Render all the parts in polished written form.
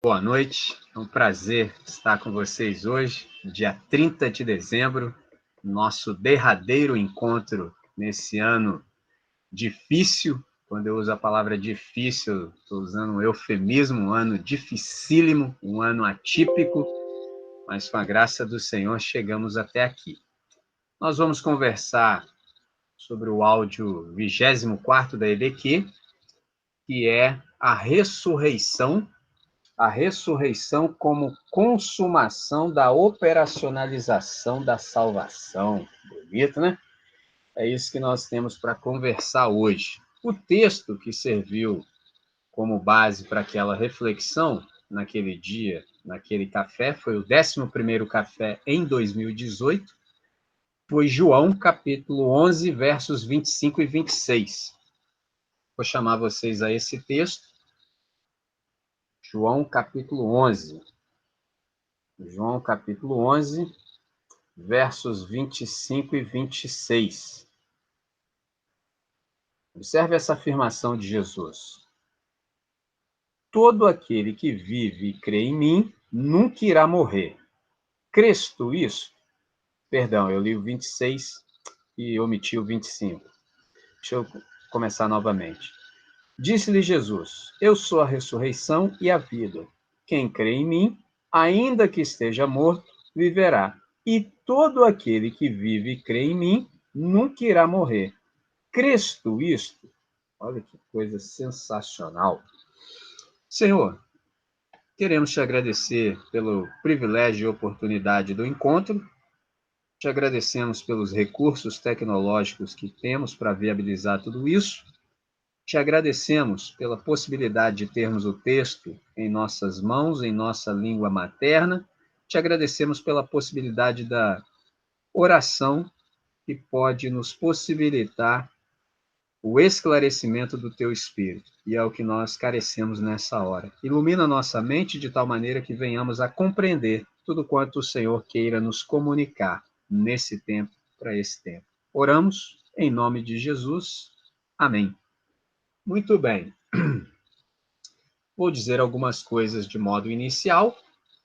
Boa noite, é um prazer estar com vocês hoje, dia 30 de dezembro, nosso derradeiro encontro nesse ano difícil. Quando eu uso a palavra difícil, estou usando um eufemismo, um ano dificílimo, um ano atípico, mas com a graça do Senhor chegamos até aqui. Nós vamos conversar sobre o áudio 24º da EBQ, que é a ressurreição como consumação da operacionalização da salvação. Bonito, né? É isso que nós temos para conversar hoje. O texto que serviu como base para aquela reflexão naquele dia, naquele café, foi o 11º café em 2018, foi João, capítulo 11, versos 25 e 26. Vou chamar vocês a esse texto. João, capítulo 11. João, capítulo 11, versos 25 e 26. Observe essa afirmação de Jesus. Todo aquele que vive e crê em mim, nunca irá morrer. Crês tu isso? Perdão, eu li o 26 e omiti o 25. Deixa eu começar novamente. Disse-lhe Jesus, eu sou a ressurreição e a vida. Quem crê em mim, ainda que esteja morto, viverá. E todo aquele que vive e crê em mim, nunca irá morrer. Crês tu isto? Olha que coisa sensacional. Senhor, queremos te agradecer pelo privilégio e oportunidade do encontro. Te agradecemos pelos recursos tecnológicos que temos para viabilizar tudo isso. Te agradecemos pela possibilidade de termos o texto em nossas mãos, em nossa língua materna. Te agradecemos pela possibilidade da oração que pode nos possibilitar o esclarecimento do teu espírito, e é o que nós carecemos nessa hora. Ilumina nossa mente de tal maneira que venhamos a compreender tudo quanto o Senhor queira nos comunicar nesse tempo, para esse tempo. Oramos em nome de Jesus. Amém. Muito bem. Vou dizer algumas coisas de modo inicial,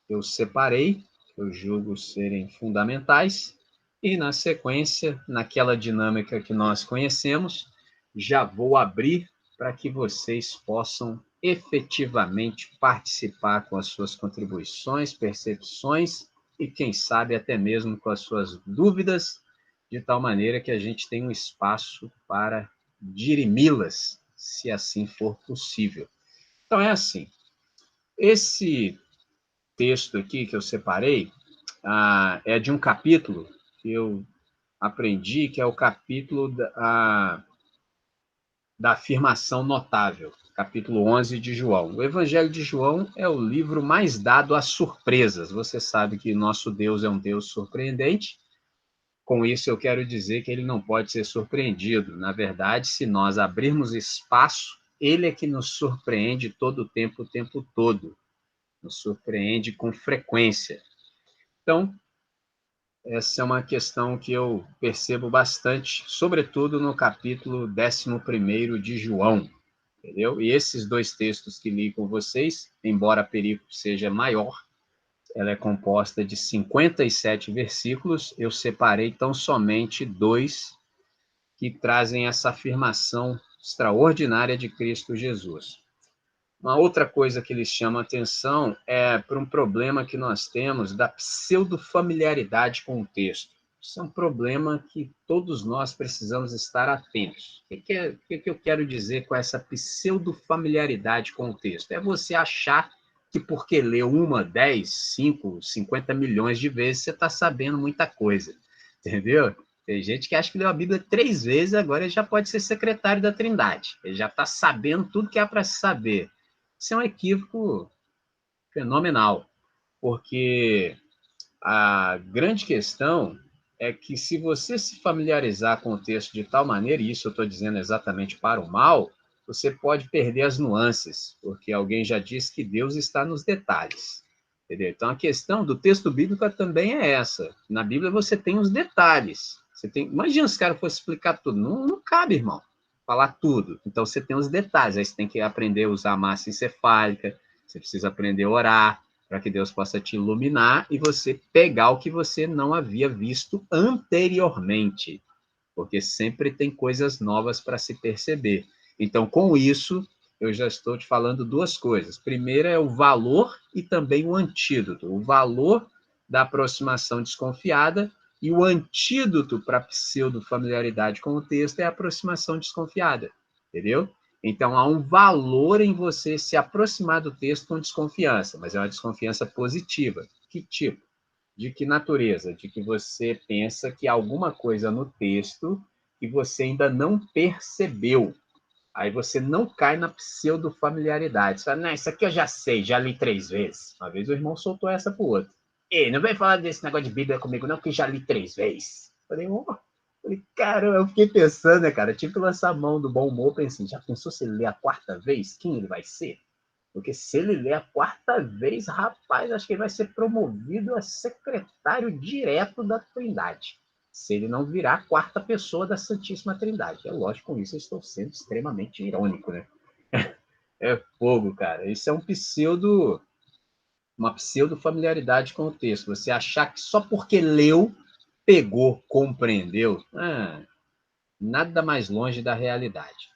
eu separei, eu julgo serem fundamentais, e na sequência, naquela dinâmica que nós conhecemos, já vou abrir para que vocês possam efetivamente participar com as suas contribuições, percepções e, quem sabe, até mesmo com as suas dúvidas, de tal maneira que a gente tenha um espaço para dirimi-las, se assim for possível. Então, é assim, esse texto aqui que eu separei é de um capítulo que eu aprendi, que é o capítulo da afirmação notável, capítulo 11 de João. O Evangelho de João é o livro mais dado às surpresas. Você sabe que nosso Deus é um Deus surpreendente. Com isso, eu quero dizer que ele não pode ser surpreendido. Na verdade, se nós abrirmos espaço, ele é que nos surpreende todo o tempo todo. Nos surpreende com frequência. Então, essa é uma questão que eu percebo bastante, sobretudo no capítulo 11º de João, entendeu? E esses dois textos que li com vocês, embora a perícope seja maior, ela é composta de 57 versículos, eu separei tão somente 2 que trazem essa afirmação extraordinária de Cristo Jesus. Uma outra coisa que eles chamam a atenção é para um problema que nós temos da pseudo-familiaridade com o texto. Isso é um problema que todos nós precisamos estar atentos. O que eu quero dizer com essa pseudo-familiaridade com o texto? É você achar que porque leu 1, 10, 5, 50 milhões de vezes, você está sabendo muita coisa, entendeu? Tem gente que acha que leu a Bíblia 3 vezes, agora ele já pode ser secretário da Trindade. Ele já está sabendo tudo que há para saber. Isso é um equívoco fenomenal, porque a grande questão é que se você se familiarizar com o texto de tal maneira, e isso eu estou dizendo exatamente para o mal, você pode perder as nuances, porque alguém já disse que Deus está nos detalhes. Entendeu? Então, a questão do texto bíblico também é essa. Na Bíblia você tem os detalhes. Imagina se o cara fosse explicar tudo. Não cabe, irmão, falar tudo. Então, você tem os detalhes. Aí você tem que aprender a usar a massa encefálica, Você precisa aprender a orar para que Deus possa te iluminar e você pegar o que você não havia visto anteriormente, porque sempre tem coisas novas para se perceber. Então, com isso, eu já estou te falando duas coisas. Primeiro é o valor e também o antídoto. O valor da aproximação desconfiada e o antídoto para a pseudo-familiaridade com o texto é a aproximação desconfiada, entendeu? Então, há um valor em você se aproximar do texto com desconfiança, mas é uma desconfiança positiva. Que tipo? De que natureza? De que você pensa que há alguma coisa no texto que você ainda não percebeu. Aí você não cai na pseudo-familiaridade. Você fala, não, isso aqui eu já sei, já li 3 vezes. Uma vez o irmão soltou essa pro outro. Ei, não vem falar desse negócio de Bíblia comigo, não, que já li 3 vezes. Falei, caramba, eu fiquei pensando, né, cara? Eu tive que lançar a mão do bom humor, pensei, já pensou se ele ler a 4ª vez? Quem ele vai ser? Porque se ele ler a 4ª vez, rapaz, acho que ele vai ser promovido a secretário direto da Trindade. Se ele não virar a 4ª pessoa da Santíssima Trindade. É lógico, com isso eu estou sendo extremamente irônico, né? É fogo, cara. Isso é uma pseudo-familiaridade com o texto. Você achar que só porque leu, pegou, compreendeu, nada mais longe da realidade.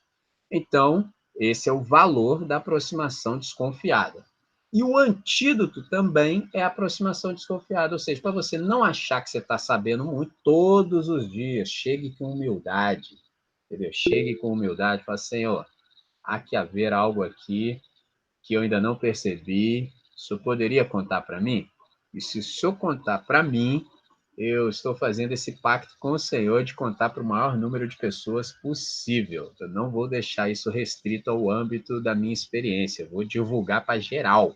Então, esse é o valor da aproximação desconfiada. E o antídoto também é a aproximação desconfiada, ou seja, para você não achar que você está sabendo muito todos os dias, chegue com humildade, entendeu? Chegue com humildade, fala, Senhor, há que haver algo aqui que eu ainda não percebi, o senhor poderia contar para mim? E se o senhor contar para mim, eu estou fazendo esse pacto com o Senhor de contar para o maior número de pessoas possível. Eu não vou deixar isso restrito ao âmbito da minha experiência. Eu vou divulgar para geral,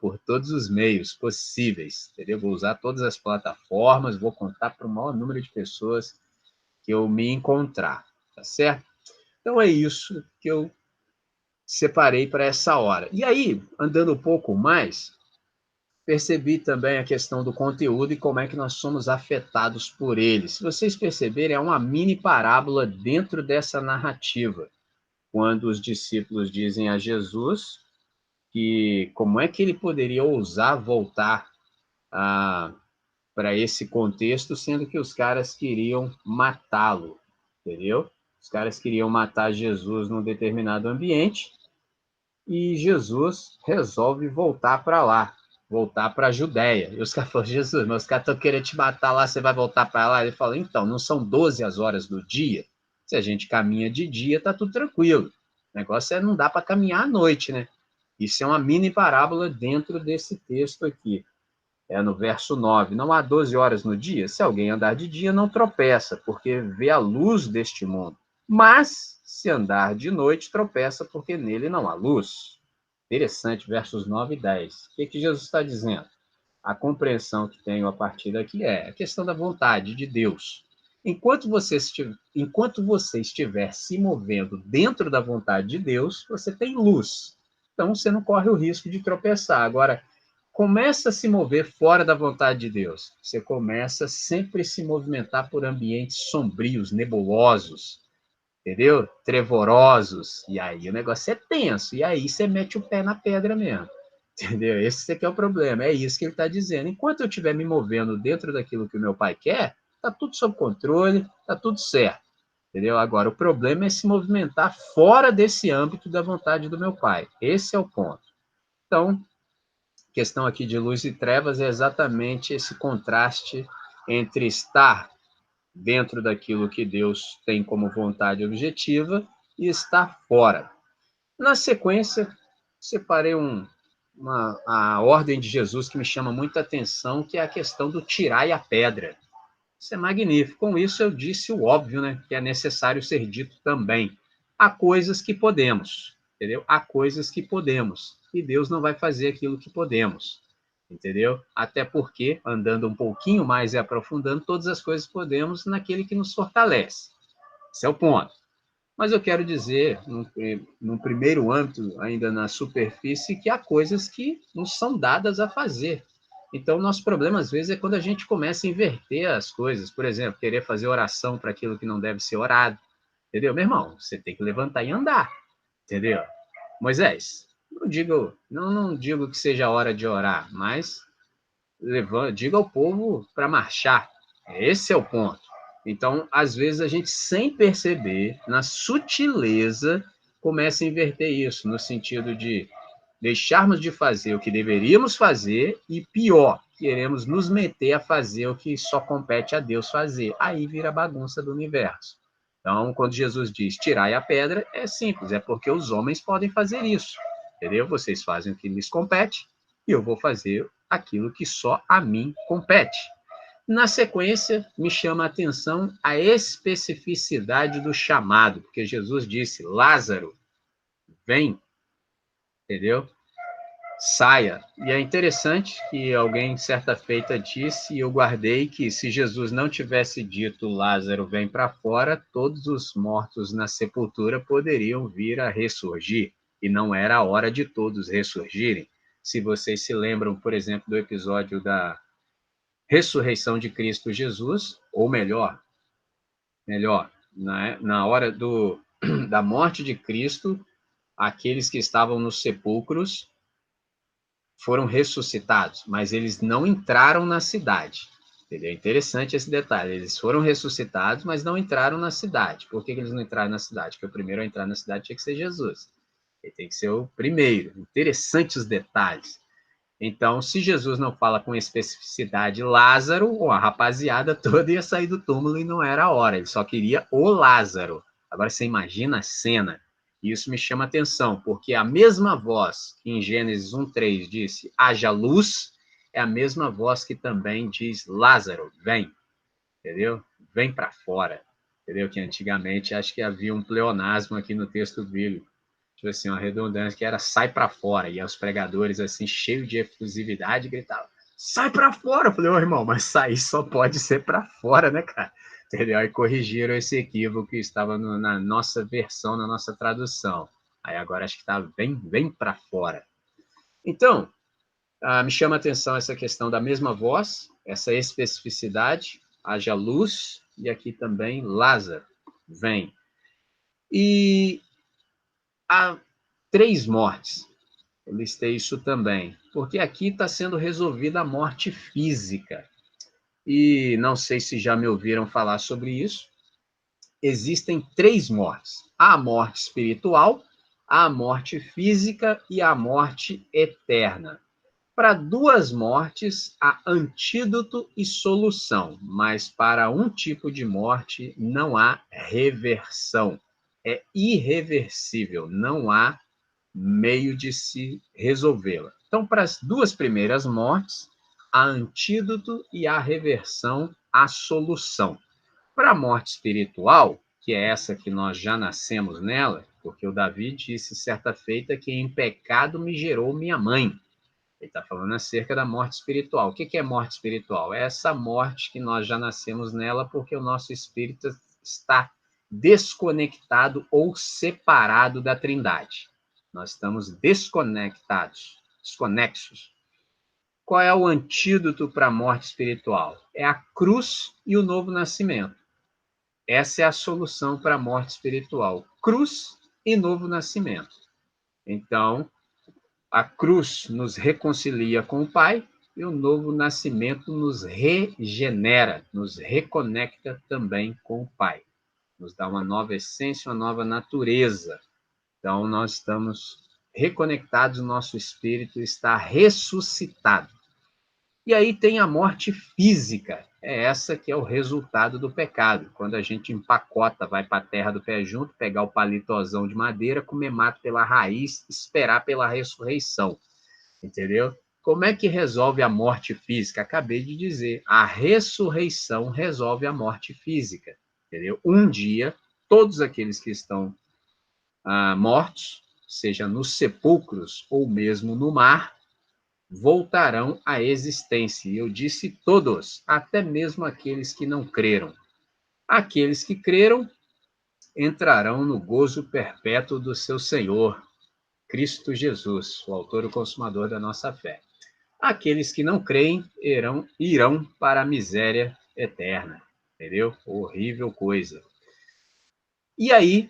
por todos os meios possíveis, entendeu? Vou usar todas as plataformas, vou contar para o maior número de pessoas que eu me encontrar, tá certo? Então é isso que eu separei para essa hora. E aí, andando um pouco mais, percebi também a questão do conteúdo e como é que nós somos afetados por ele. Se vocês perceberem, é uma mini parábola dentro dessa narrativa, quando os discípulos dizem a Jesus que como é que ele poderia ousar voltar para esse contexto, sendo que os caras queriam matá-lo, entendeu? Os caras queriam matar Jesus num determinado ambiente e Jesus resolve voltar para lá, voltar para a Judéia. E os caras falam, Jesus, mas os caras estão querendo te matar lá, você vai voltar para lá? Ele fala, então, não são 12 as horas do dia? Se a gente caminha de dia, tá tudo tranquilo. O negócio é não dá para caminhar à noite, né? Isso é uma mini parábola dentro desse texto aqui. É no verso 9. Não há 12 horas no dia? Se alguém andar de dia, não tropeça, porque vê a luz deste mundo. Mas, se andar de noite, tropeça, porque nele não há luz. Interessante, versos 9 e 10. O que Jesus está dizendo? A compreensão que tenho a partir daqui é a questão da vontade de Deus. Enquanto você estiver se movendo dentro da vontade de Deus, você tem luz. Então, você não corre o risco de tropeçar. Agora, começa a se mover fora da vontade de Deus. Você começa sempre a se movimentar por ambientes sombrios, nebulosos, entendeu? Trevorosos. E aí o negócio é tenso. E aí você mete o pé na pedra mesmo. Entendeu? Esse aqui é o problema. É isso que ele está dizendo. Enquanto eu estiver me movendo dentro daquilo que o meu pai quer, está tudo sob controle, está tudo certo. Entendeu? Agora, o problema é se movimentar fora desse âmbito da vontade do meu pai. Esse é o ponto. Então, questão aqui de luz e trevas é exatamente esse contraste entre estar dentro daquilo que Deus tem como vontade objetiva e estar fora. Na sequência, separei a ordem de Jesus que me chama muita atenção, que é a questão do tirai a pedra. Isso é magnífico. Com isso, eu disse o óbvio, né? Que é necessário ser dito também. Há coisas que podemos, entendeu? Há coisas que podemos. E Deus não vai fazer aquilo que podemos, entendeu? Até porque, andando um pouquinho mais e aprofundando, todas as coisas podemos naquele que nos fortalece. Esse é o ponto. Mas eu quero dizer, no primeiro âmbito, ainda na superfície, que há coisas que nos são dadas a fazer. Então, o nosso problema, às vezes, é quando a gente começa a inverter as coisas. Por exemplo, querer fazer oração para aquilo que não deve ser orado. Entendeu? Meu irmão, você tem que levantar e andar. Entendeu? Moisés, não digo que seja a hora de orar, mas diga ao povo para marchar. Esse é o ponto. Então, às vezes, a gente, sem perceber, na sutileza, começa a inverter isso, no sentido de deixarmos de fazer o que deveríamos fazer e, pior, queremos nos meter a fazer o que só compete a Deus fazer. Aí vira a bagunça do universo. Então, quando Jesus diz tirai a pedra, é simples, é porque os homens podem fazer isso, entendeu? Vocês fazem o que lhes compete e eu vou fazer aquilo que só a mim compete. Na sequência, me chama a atenção a especificidade do chamado, porque Jesus disse, Lázaro, vem, entendeu? Saia. E é interessante que alguém certa feita disse, e eu guardei, que se Jesus não tivesse dito Lázaro vem para fora, todos os mortos na sepultura poderiam vir a ressurgir, e não era a hora de todos ressurgirem. Se vocês se lembram, por exemplo, do episódio da ressurreição de Cristo Jesus, ou melhor, na hora da morte de Cristo, aqueles que estavam nos sepulcros foram ressuscitados, mas eles não entraram na cidade. Entendeu? Interessante esse detalhe. Eles foram ressuscitados, mas não entraram na cidade. Por que eles não entraram na cidade? Porque o primeiro a entrar na cidade tinha que ser Jesus. Ele tem que ser o primeiro. Interessantes os detalhes. Então, se Jesus não fala com especificidade Lázaro, a rapaziada toda ia sair do túmulo e não era a hora. Ele só queria o Lázaro. Agora você imagina a cena. E isso me chama atenção, porque a mesma voz que em Gênesis 1:3 disse haja luz, é a mesma voz que também diz Lázaro, vem. Entendeu? Vem para fora. Entendeu? Que antigamente acho que havia um pleonasmo aqui no texto bíblico. Tipo assim, uma redundância que era sai para fora. E os pregadores, assim, cheios de efusividade, gritavam, sai para fora! Eu falei, ô irmão, mas sair só pode ser para fora, né, cara? Entendeu? Aí corrigiram esse equívoco que estava na nossa versão, na nossa tradução. Aí agora acho que está bem para fora. Então, me chama a atenção essa questão da mesma voz, essa especificidade, haja luz, e aqui também Lázaro, vem. E há 3 mortes. Eu listei isso também, porque aqui está sendo resolvida a morte física. E não sei se já me ouviram falar sobre isso. Existem 3 mortes: a morte espiritual, a morte física e a morte eterna. Para 2 mortes, há antídoto e solução, mas para um tipo de morte não há reversão. É irreversível, não há meio de se resolvê-la. Então, para as 2 primeiras mortes, há antídoto e há reversão, a solução. Para a morte espiritual, que é essa que nós já nascemos nela, porque o Davi disse certa feita que em pecado me gerou minha mãe. Ele está falando acerca da morte espiritual. O que é morte espiritual? É essa morte que nós já nascemos nela porque o nosso espírito está desconectado ou separado da Trindade. Nós estamos desconectados, desconexos. Qual é o antídoto para a morte espiritual? É a cruz e o novo nascimento. Essa é a solução para a morte espiritual. Cruz e novo nascimento. Então, a cruz nos reconcilia com o Pai e o novo nascimento nos regenera, nos reconecta também com o Pai. Nos dá uma nova essência, uma nova natureza. Então, nós estamos reconectados, o nosso espírito está ressuscitado. E aí tem a morte física, é essa que é o resultado do pecado. Quando a gente empacota, vai para a terra do pé junto, pegar o palitozão de madeira, comer mato pela raiz, esperar pela ressurreição. Entendeu? Como é que resolve a morte física? Acabei de dizer, a ressurreição resolve a morte física. Entendeu? Um dia, todos aqueles que estão mortos, seja nos sepulcros ou mesmo no mar, voltarão à existência. E eu disse todos, até mesmo aqueles que não creram. Aqueles que creram entrarão no gozo perpétuo do seu Senhor, Cristo Jesus, o autor e o consumador da nossa fé. Aqueles que não creem irão para a miséria eterna. Entendeu? Horrível coisa. E aí,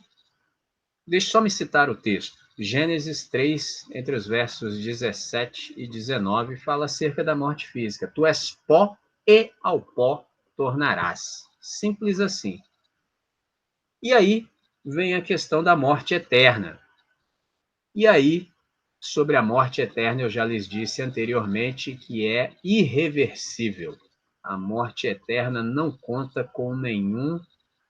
deixa eu só me citar o texto. Gênesis 3, entre os versos 17 e 19, fala acerca da morte física. Tu és pó e ao pó tornarás. Simples assim. E aí vem a questão da morte eterna. E aí, sobre a morte eterna, eu já lhes disse anteriormente que é irreversível. A morte eterna não conta com nenhum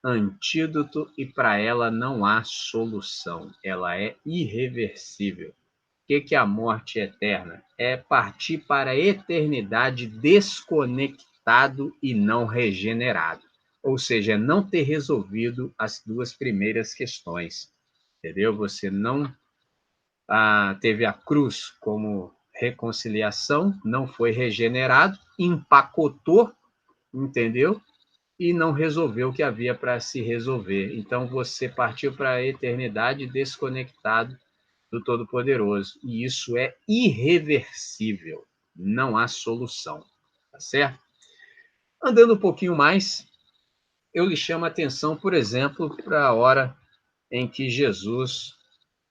antídoto e para ela não há solução. Ela é irreversível. O que é a morte eterna? É partir para a eternidade desconectado e não regenerado. Ou seja, é não ter resolvido as duas primeiras questões. Entendeu? Você não teve a cruz como reconciliação, não foi regenerado, empacotou, entendeu? E não resolveu o que havia para se resolver. Então você partiu para a eternidade desconectado do Todo-Poderoso. E isso é irreversível. Não há solução. Tá certo? Andando um pouquinho mais, eu lhe chamo a atenção, por exemplo, para a hora em que Jesus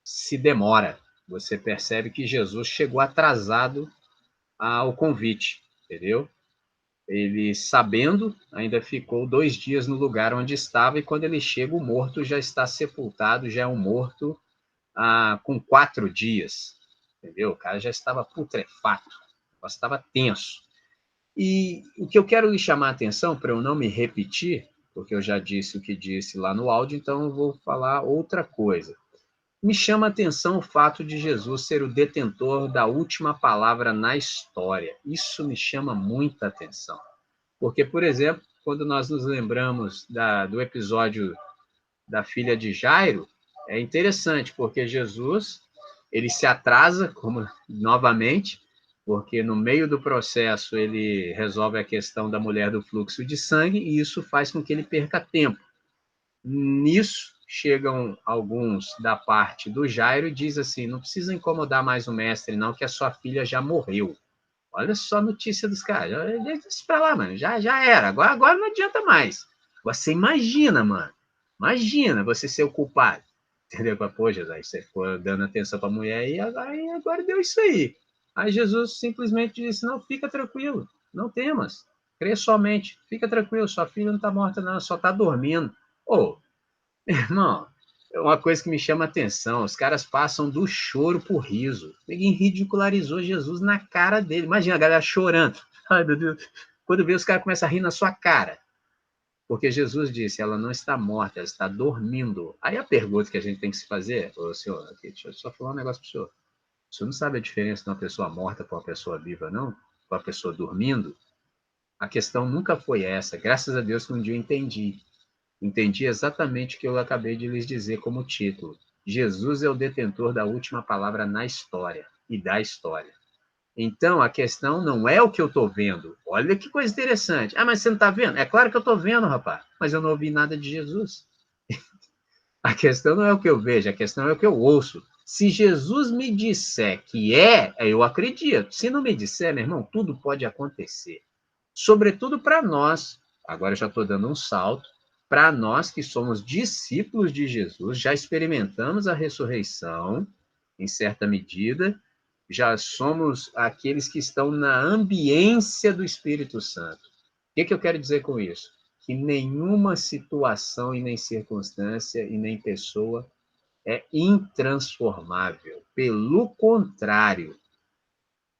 se demora. Você percebe que Jesus chegou atrasado ao convite, entendeu? Ele, sabendo, ainda ficou 2 dias no lugar onde estava, e quando ele chega, o morto já está sepultado, já é um morto com 4 dias, entendeu? O cara já estava putrefato, estava tenso. E o que eu quero lhe chamar a atenção, para eu não me repetir, porque eu já disse o que disse lá no áudio, então eu vou falar outra coisa. Me chama a atenção o fato de Jesus ser o detentor da última palavra na história. Isso me chama muita atenção. Porque, por exemplo, quando nós nos lembramos do episódio da filha de Jairo, é interessante, porque Jesus ele se atrasa, como novamente, porque no meio do processo ele resolve a questão da mulher do fluxo de sangue, e isso faz com que ele perca tempo. Nisso, chegam alguns da parte do Jairo e diz assim, não precisa incomodar mais o mestre, não, que a sua filha já morreu. Olha só a notícia dos caras. Deixa isso pra lá, mano. Já era. Agora não adianta mais. Você imagina, mano. Imagina você ser o culpado. Entendeu? Pô, Jesus, você ficou dando atenção pra mulher e agora deu isso aí. Aí Jesus simplesmente disse, não, fica tranquilo. Não temas. Crê somente. Fica tranquilo. Sua filha não tá morta, não. Só tá dormindo. Ô, irmão, é uma coisa que me chama a atenção. Os caras passam do choro pro riso. Ninguém ridicularizou Jesus na cara dele. Imagina a galera chorando. Ai, meu Deus. Quando vê, os caras começam a rir na sua cara. Porque Jesus disse, ela não está morta, ela está dormindo. Aí a pergunta que a gente tem que se fazer, ô senhor, aqui, deixa eu só falar um negócio pro senhor. O senhor não sabe a diferença de uma pessoa morta para uma pessoa viva, não? Para uma pessoa dormindo? A questão nunca foi essa. Graças a Deus que um dia eu entendi. Entendi exatamente o que eu acabei de lhes dizer como título. Jesus é o detentor da última palavra na história e da história. Então, a questão não é o que eu estou vendo. Olha que coisa interessante. Ah, mas você não está vendo? É claro que eu estou vendo, rapaz. Mas eu não ouvi nada de Jesus. A questão não é o que eu vejo, a questão é o que eu ouço. Se Jesus me disser que eu acredito. Se não me disser, meu irmão, tudo pode acontecer. Sobretudo para nós, agora eu já estou dando um salto, para nós que somos discípulos de Jesus, já experimentamos a ressurreição, em certa medida, já somos aqueles que estão na ambiência do Espírito Santo. O que eu quero dizer com isso? Que nenhuma situação e nem circunstância e nem pessoa é intransformável. Pelo contrário,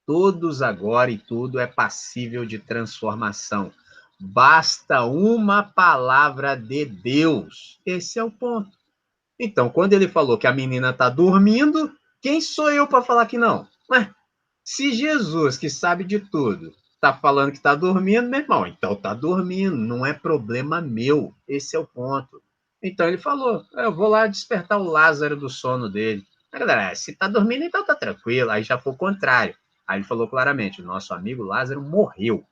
todos agora e tudo é passível de transformação. Basta uma palavra de Deus. Esse é o ponto. Então, quando ele falou que a menina está dormindo, quem sou eu para falar que não? Mas, se Jesus, que sabe de tudo, está falando que está dormindo, meu irmão, então está dormindo, não é problema meu. Esse é o ponto. Então ele falou, eu vou lá despertar o Lázaro do sono dele. A galera, se está dormindo, então está tranquilo. Aí já foi o contrário. Aí ele falou claramente, o nosso amigo Lázaro morreu. Eu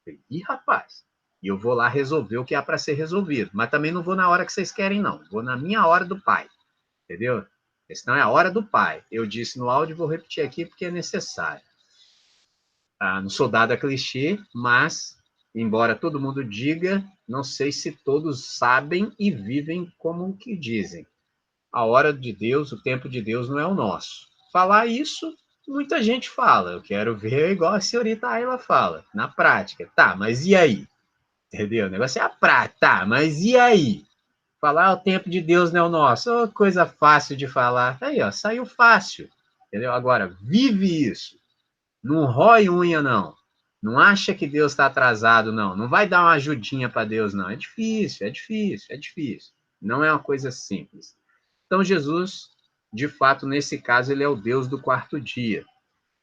falei, ih, rapaz, e eu vou lá resolver o que há para ser resolvido. Mas também não vou na hora que vocês querem, não. Vou na minha hora do pai. Entendeu? Senão é a hora do pai. Eu disse no áudio e vou repetir aqui porque é necessário. Não sou dado a clichê, mas, embora todo mundo diga, não sei se todos sabem e vivem como o que dizem. A hora de Deus, o tempo de Deus não é o nosso. Falar isso, muita gente fala. Eu quero ver igual a senhorita Ayla fala, na prática. Tá, mas e aí? Entendeu? O negócio é a prática. Tá, mas e aí? Falar o tempo de Deus não é o nosso. Oh, coisa fácil de falar. Aí, ó, saiu fácil. Entendeu? Agora, vive isso. Não rói unha, não. Não acha que Deus está atrasado, não. Não vai dar uma ajudinha para Deus, não. É difícil, é difícil, é difícil. Não é uma coisa simples. Então, Jesus, de fato, nesse caso, ele é o Deus do quarto dia.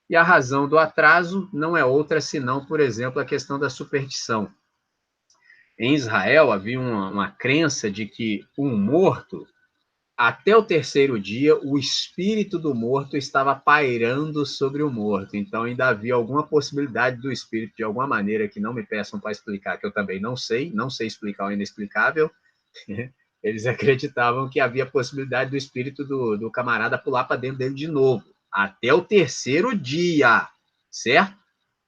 E a razão do atraso não é outra senão, por exemplo, a questão da superstição. Em Israel havia uma crença de que um morto, até o terceiro dia, o espírito do morto estava pairando sobre o morto. Então ainda havia alguma possibilidade do espírito, de alguma maneira, que não me peçam para explicar, que eu também não sei explicar o inexplicável. Eles acreditavam que havia possibilidade do espírito do camarada pular para dentro dele de novo, até o terceiro dia, certo?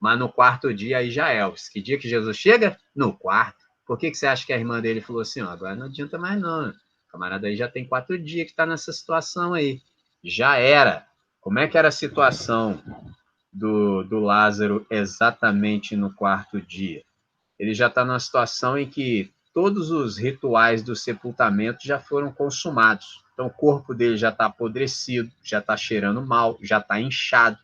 Mas no quarto dia aí já é. Que dia que Jesus chega? No quarto. Por que você acha que a irmã dele falou assim, ó, agora não adianta mais não, o camarada aí já tem 4 dias que está nessa situação aí. Já era. Como é que era a situação do Lázaro exatamente no quarto dia? Ele já está numa situação em que todos os rituais do sepultamento já foram consumados. Então o corpo dele já está apodrecido, já está cheirando mal, já está inchado,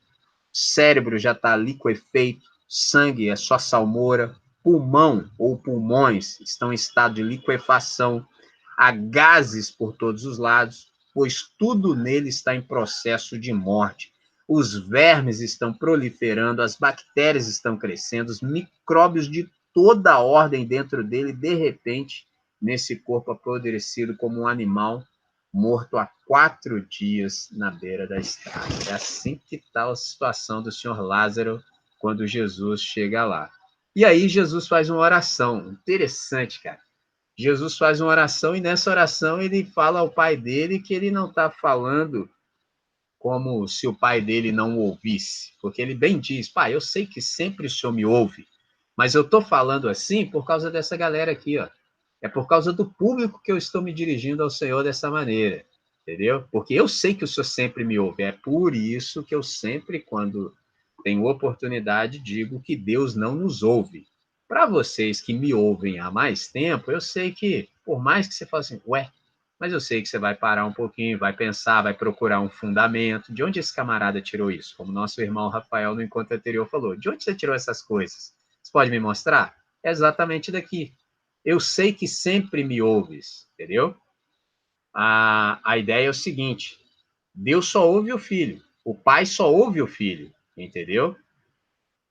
cérebro já está liquefeito, sangue é só salmoura, pulmão ou pulmões estão em estado de liquefação, há gases por todos os lados, pois tudo nele está em processo de morte. Os vermes estão proliferando, as bactérias estão crescendo, os micróbios de toda a ordem dentro dele, de repente, nesse corpo apodrecido como um animal morto há 4 dias na beira da estrada. É assim que está a situação do senhor Lázaro quando Jesus chega lá. E aí Jesus faz uma oração. Interessante, cara. Jesus faz uma oração e nessa oração ele fala ao pai dele que ele não está falando como se o pai dele não o ouvisse. Porque ele bem diz, pai, eu sei que sempre o senhor me ouve, mas eu estou falando assim por causa dessa galera aqui, ó. É por causa do público que eu estou me dirigindo ao Senhor dessa maneira, entendeu? Porque eu sei que o Senhor sempre me ouve. É por isso que eu sempre, quando tenho oportunidade, digo que Deus não nos ouve. Para vocês que me ouvem há mais tempo, eu sei que, por mais que você fale assim, ué, mas eu sei que você vai parar um pouquinho, vai pensar, vai procurar um fundamento. De onde esse camarada tirou isso? Como nosso irmão Rafael no encontro anterior falou. De onde você tirou essas coisas? Você pode me mostrar? É exatamente daqui. Eu sei que sempre me ouves, entendeu? A ideia é o seguinte: Deus só ouve o filho, o pai só ouve o filho, entendeu?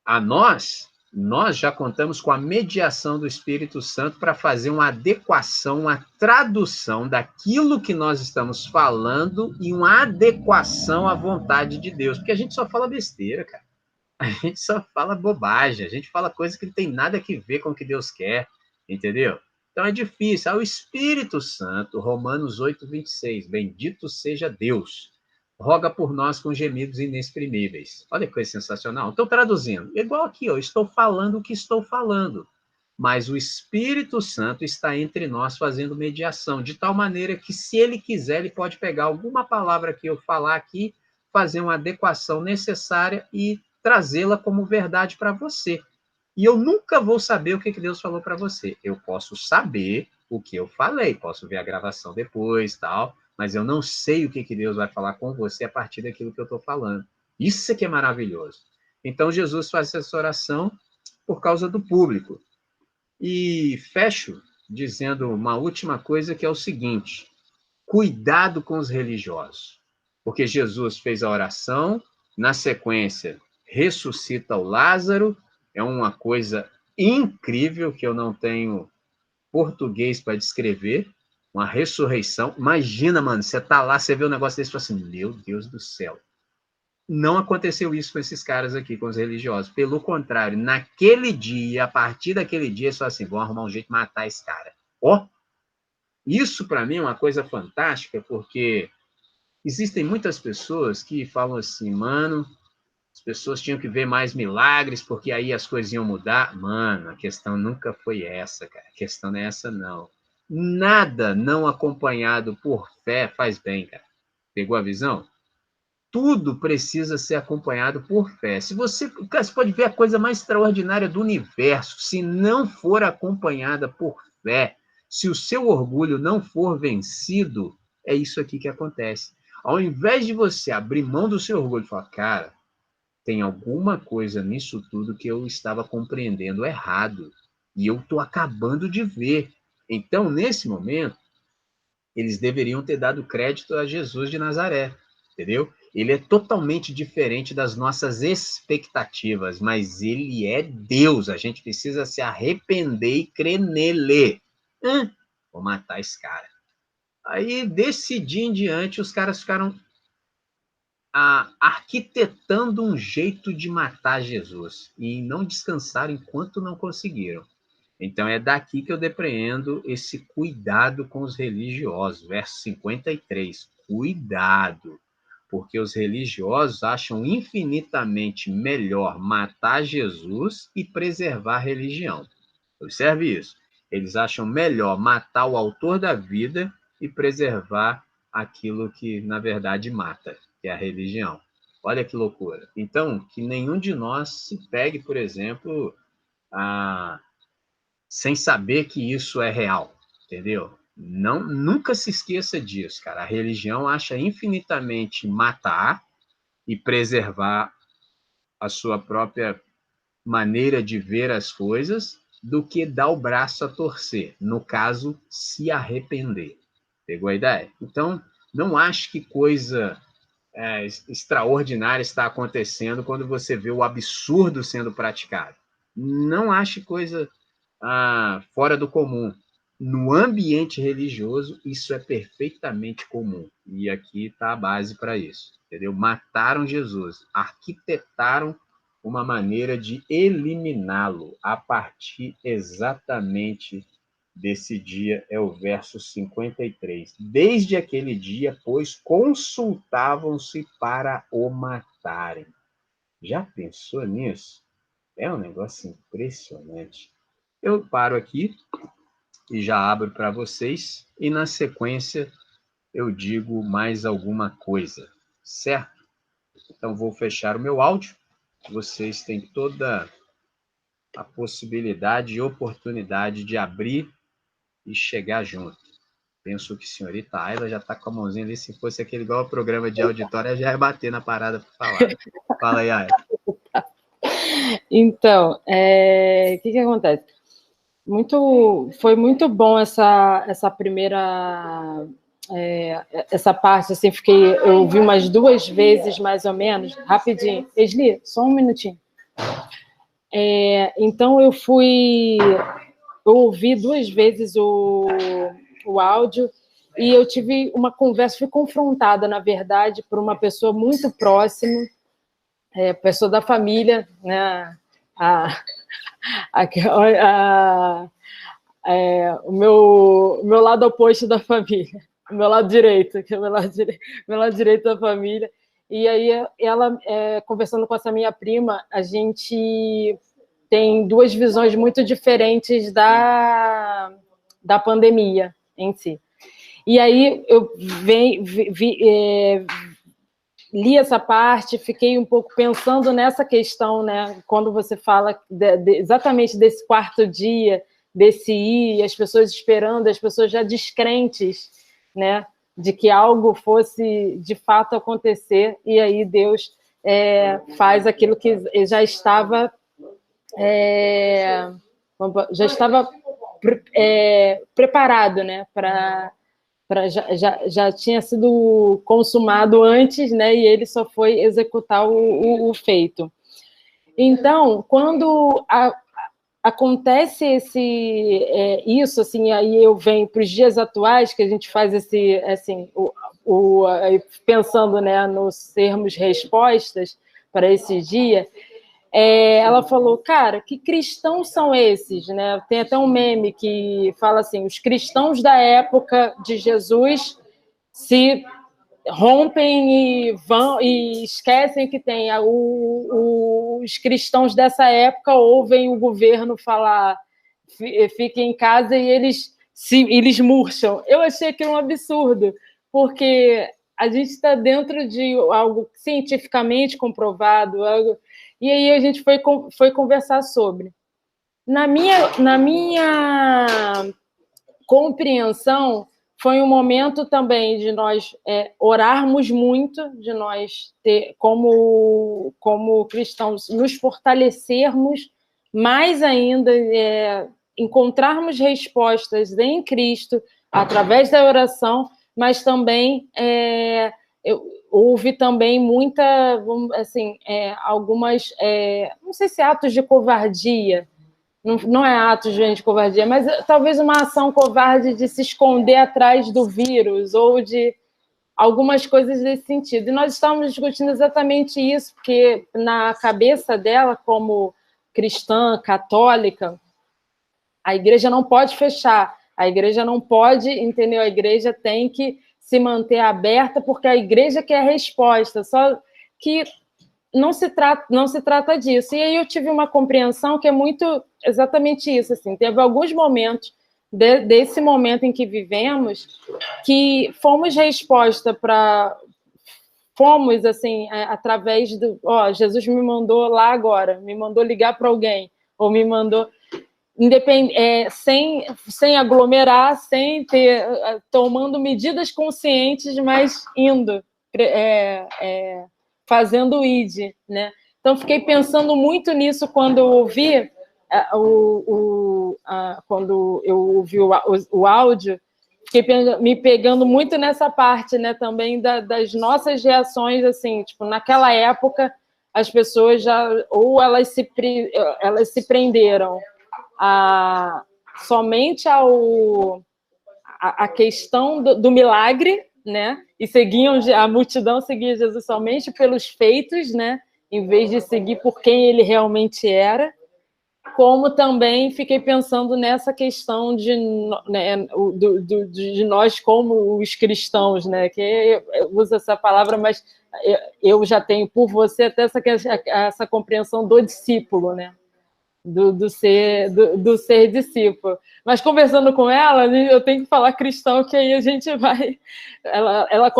A nós já contamos com a mediação do Espírito Santo para fazer uma adequação, uma tradução daquilo que nós estamos falando e uma adequação à vontade de Deus, porque a gente só fala besteira, cara. A gente só fala bobagem, a gente fala coisa que não tem nada a ver com o que Deus quer, entendeu? Então é difícil. O Espírito Santo, Romanos 8:26, bendito seja Deus, roga por nós com gemidos inexprimíveis. Olha que coisa sensacional. Estou traduzindo. Igual aqui, eu estou falando o que estou falando, mas o Espírito Santo está entre nós fazendo mediação, de tal maneira que, se ele quiser, ele pode pegar alguma palavra que eu falar aqui, fazer uma adequação necessária e trazê-la como verdade para você. E eu nunca vou saber o que Deus falou para você. Eu posso saber o que eu falei, posso ver a gravação depois, tal, mas eu não sei o que Deus vai falar com você a partir daquilo que eu estou falando. Isso é que é maravilhoso. Então Jesus faz essa oração por causa do público. E fecho dizendo uma última coisa, que é o seguinte: cuidado com os religiosos. Porque Jesus fez a oração, na sequência, ressuscita o Lázaro, é uma coisa incrível que eu não tenho português para descrever, uma ressurreição. Imagina, mano, você tá lá, você vê um negócio desse e fala assim, meu Deus do céu. Não aconteceu isso com esses caras aqui, com os religiosos. Pelo contrário, naquele dia, a partir daquele dia, só assim, vão arrumar um jeito de matar esse cara. Ó, isso para mim é uma coisa fantástica, porque existem muitas pessoas que falam assim, mano, as pessoas tinham que ver mais milagres, porque aí as coisas iam mudar. Mano, a questão nunca foi essa, cara. A questão não é essa, não. Nada não acompanhado por fé faz bem, cara. Pegou a visão? Tudo precisa ser acompanhado por fé. Cara, você pode ver a coisa mais extraordinária do universo, se não for acompanhada por fé, se o seu orgulho não for vencido, é isso aqui que acontece. Ao invés de você abrir mão do seu orgulho e falar, cara, tem alguma coisa nisso tudo que eu estava compreendendo errado, e eu estou acabando de ver. Então, nesse momento, eles deveriam ter dado crédito a Jesus de Nazaré, entendeu? Ele é totalmente diferente das nossas expectativas, mas ele é Deus. A gente precisa se arrepender e crer nele. Vou matar esse cara. Aí, desse dia em diante, os caras ficaram arquitetando um jeito de matar Jesus e não descansaram enquanto não conseguiram. Então, é daqui que eu depreendo esse cuidado com os religiosos. Verso 53. Cuidado, porque os religiosos acham infinitamente melhor matar Jesus e preservar a religião. Observe isso. Eles acham melhor matar o autor da vida e preservar aquilo que, na verdade, mata, que é a religião. Olha que loucura. Então, que nenhum de nós se pegue, por exemplo, sem saber que isso é real, entendeu? Não, nunca se esqueça disso, cara. A religião acha infinitamente matar e preservar a sua própria maneira de ver as coisas do que dar o braço a torcer. No caso, se arrepender. Pegou a ideia? Então, não acho que coisa extraordinária está acontecendo quando você vê o absurdo sendo praticado. Não ache coisa fora do comum. No ambiente religioso, isso é perfeitamente comum. E aqui está a base para isso. Entendeu? Mataram Jesus, arquitetaram uma maneira de eliminá-lo a partir exatamente desse dia, é o verso 53. Desde aquele dia, pois, consultavam-se para o matarem. Já pensou nisso? É um negócio impressionante. Eu paro aqui e já abro para vocês, e na sequência eu digo mais alguma coisa, certo? Então vou fechar o meu áudio. Vocês têm toda a possibilidade e oportunidade de abrir e chegar junto. Penso que a senhorita Ayla já está com a mãozinha ali. Se fosse aquele igual ao programa de auditória, já ia bater na parada para falar. Fala aí, Ayla. Então, o que acontece? Foi muito bom essa primeira... essa parte, assim, eu ouvi umas 2 vezes, mais ou menos, rapidinho. Esli, só um minutinho. Então, eu ouvi 2 vezes o áudio e eu tive uma conversa, fui confrontada, na verdade, por uma pessoa muito próxima, pessoa da família, né? O meu lado oposto da família, o meu lado direito, que é o meu lado direito da família. E aí, ela, conversando com essa minha prima, a gente tem 2 visões muito diferentes da pandemia em si. E aí eu li essa parte, fiquei um pouco pensando nessa questão, né? Quando você fala exatamente desse 4º dia, desse ir, as pessoas esperando, as pessoas já descrentes, né? De que algo fosse de fato acontecer, e aí Deus faz aquilo que já estava preparado, né? Já tinha sido consumado antes, né? E ele só foi executar o feito. Então, quando acontece isso, assim, aí eu venho para os dias atuais, que a gente faz assim, pensando, né, nos termos respostas para esse dia, ela falou, cara, que cristãos são esses, né? Tem até um meme que fala assim, os cristãos da época de Jesus se rompem e vão e esquecem que tem os cristãos dessa época ouvem o governo falar fiquem em casa e eles se eles murcham. Eu achei aquilo um absurdo, porque a gente está dentro de algo cientificamente comprovado, e aí a gente foi conversar sobre. Na minha compreensão, foi um momento também de nós orarmos muito, de nós, como cristãos, nos fortalecermos mais ainda, encontrarmos respostas em Cristo, através da oração, mas também houve também muita, assim, algumas, não sei se atos de covardia, não é ato de covardia, mas talvez uma ação covarde de se esconder atrás do vírus ou de algumas coisas desse sentido. E nós estávamos discutindo exatamente isso, porque na cabeça dela, como cristã, católica, a igreja não pode fechar, a igreja não pode, entendeu? A igreja tem que se manter aberta, porque a igreja quer a resposta, só que não se trata disso. E aí eu tive uma compreensão que é muito exatamente isso. Assim, teve alguns momentos desse momento em que vivemos que fomos resposta para... Fomos, assim, através do... Jesus me mandou lá agora, me mandou ligar para alguém, ou me mandou... sem aglomerar, sem ter... tomando medidas conscientes, mas indo... fazendo o ID, né? Então, fiquei pensando muito nisso quando eu ouvi quando eu ouvi o áudio, fiquei me pegando muito nessa parte, né? Também das nossas reações, assim, tipo, naquela época, as pessoas ou elas se prenderam somente a questão do milagre, né? E a multidão seguia Jesus somente pelos feitos, né? Em vez de seguir por quem ele realmente era. Como também fiquei pensando nessa questão de nós como os cristãos, né? Que eu uso essa palavra, mas eu já tenho por você até essa compreensão do discípulo, né? Do ser discípulo. Mas conversando com ela, eu tenho que falar cristão, que aí a gente vai... Ela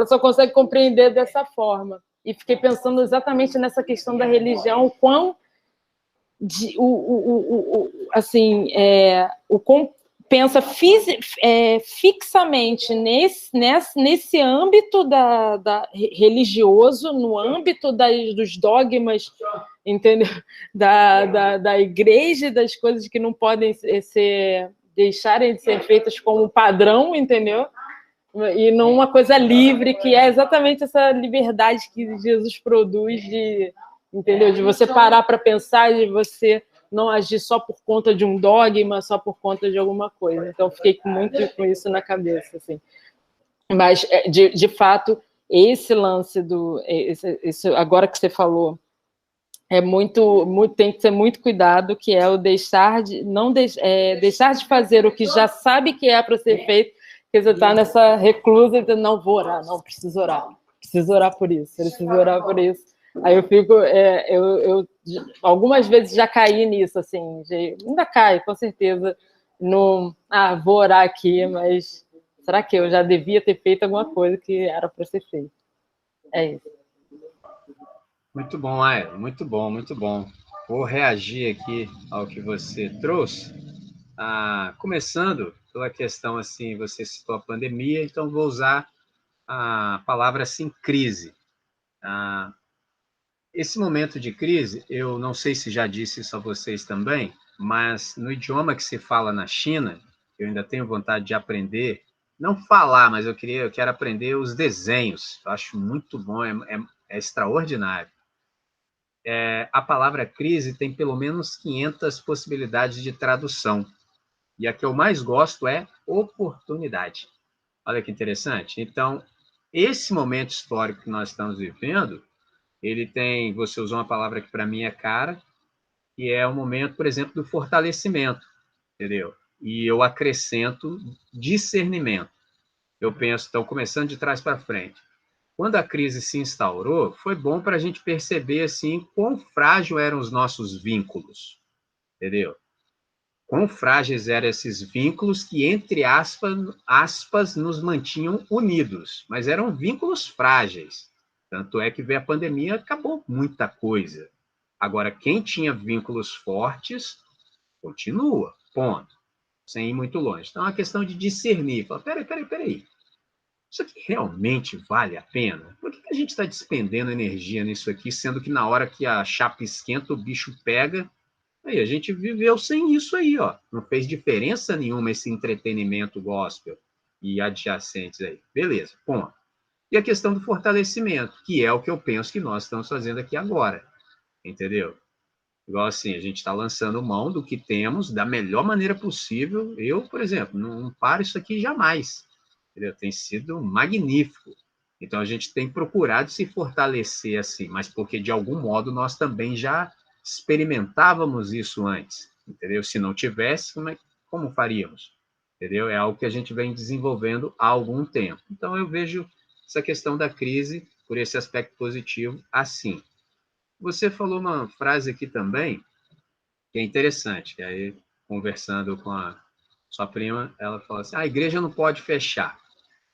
só consegue compreender dessa forma. E fiquei pensando exatamente nessa questão da religião, o quão pensa fixamente nesse âmbito religioso, no âmbito dos dogmas, entendeu? Da igreja e das coisas que não podem deixarem de ser feitas como padrão, entendeu? E numa coisa livre, que é exatamente essa liberdade que Jesus produz entendeu? De você parar para pensar, de você não agir só por conta de um dogma, só por conta de alguma coisa. Então, fiquei muito com isso na cabeça, assim. Mas, de fato, esse lance agora que você falou, tem que ter muito cuidado, que é o deixar de fazer o que já sabe que é para ser feito, porque você está nessa reclusa e não vou orar, não, preciso orar por isso, preciso orar por isso. Aí eu fico, eu algumas vezes já caí nisso, assim, ainda caio, com certeza, vou orar aqui, mas será que eu já devia ter feito alguma coisa que era para ser feita? É isso. Muito bom, Aira, muito bom, muito bom. Vou reagir aqui ao que você trouxe, começando pela questão, assim, você citou a pandemia, então vou usar a palavra, assim, crise. Esse momento de crise, eu não sei se já disse isso a vocês também, mas no idioma que se fala na China, eu ainda tenho vontade de aprender, não falar, mas eu quero aprender os desenhos. Eu acho muito bom, é extraordinário. A palavra crise tem pelo menos 500 possibilidades de tradução. E a que eu mais gosto é oportunidade. Olha que interessante. Então, esse momento histórico que nós estamos vivendo, você usou uma palavra que para mim é cara, que é o momento, por exemplo, do fortalecimento, entendeu? E eu acrescento discernimento. Eu penso, então, começando de trás para frente. Quando a crise se instaurou, foi bom para a gente perceber, assim, quão frágil eram os nossos vínculos, entendeu? quão frágeis eram esses vínculos que, entre aspas, nos mantinham unidos, mas eram vínculos frágeis. Tanto é que veio a pandemia, acabou muita coisa. Agora, quem tinha vínculos fortes, continua, ponto, sem ir muito longe. Então, é uma questão de discernir. Fala, peraí. Isso aqui realmente vale a pena? Por que a gente está despendendo energia nisso aqui, sendo que na hora que a chapa esquenta, o bicho pega? Aí a gente viveu sem isso aí, ó. Não fez diferença nenhuma esse entretenimento gospel e adjacentes aí. Beleza, ponto. E a questão do fortalecimento, que é o que eu penso que nós estamos fazendo aqui agora. Entendeu? Igual assim, a gente está lançando mão do que temos da melhor maneira possível. Eu, por exemplo, não paro isso aqui jamais. Entendeu? Tem sido magnífico. Então, a gente tem procurado se fortalecer assim, mas porque, de algum modo, nós também já experimentávamos isso antes. Entendeu? Se não tivesse, como faríamos? Entendeu? É algo que a gente vem desenvolvendo há algum tempo. Então, eu vejo essa questão da crise, por esse aspecto positivo, assim. Você falou uma frase aqui também, que é interessante, que aí, conversando com a sua prima, ela falou assim, a igreja não pode fechar.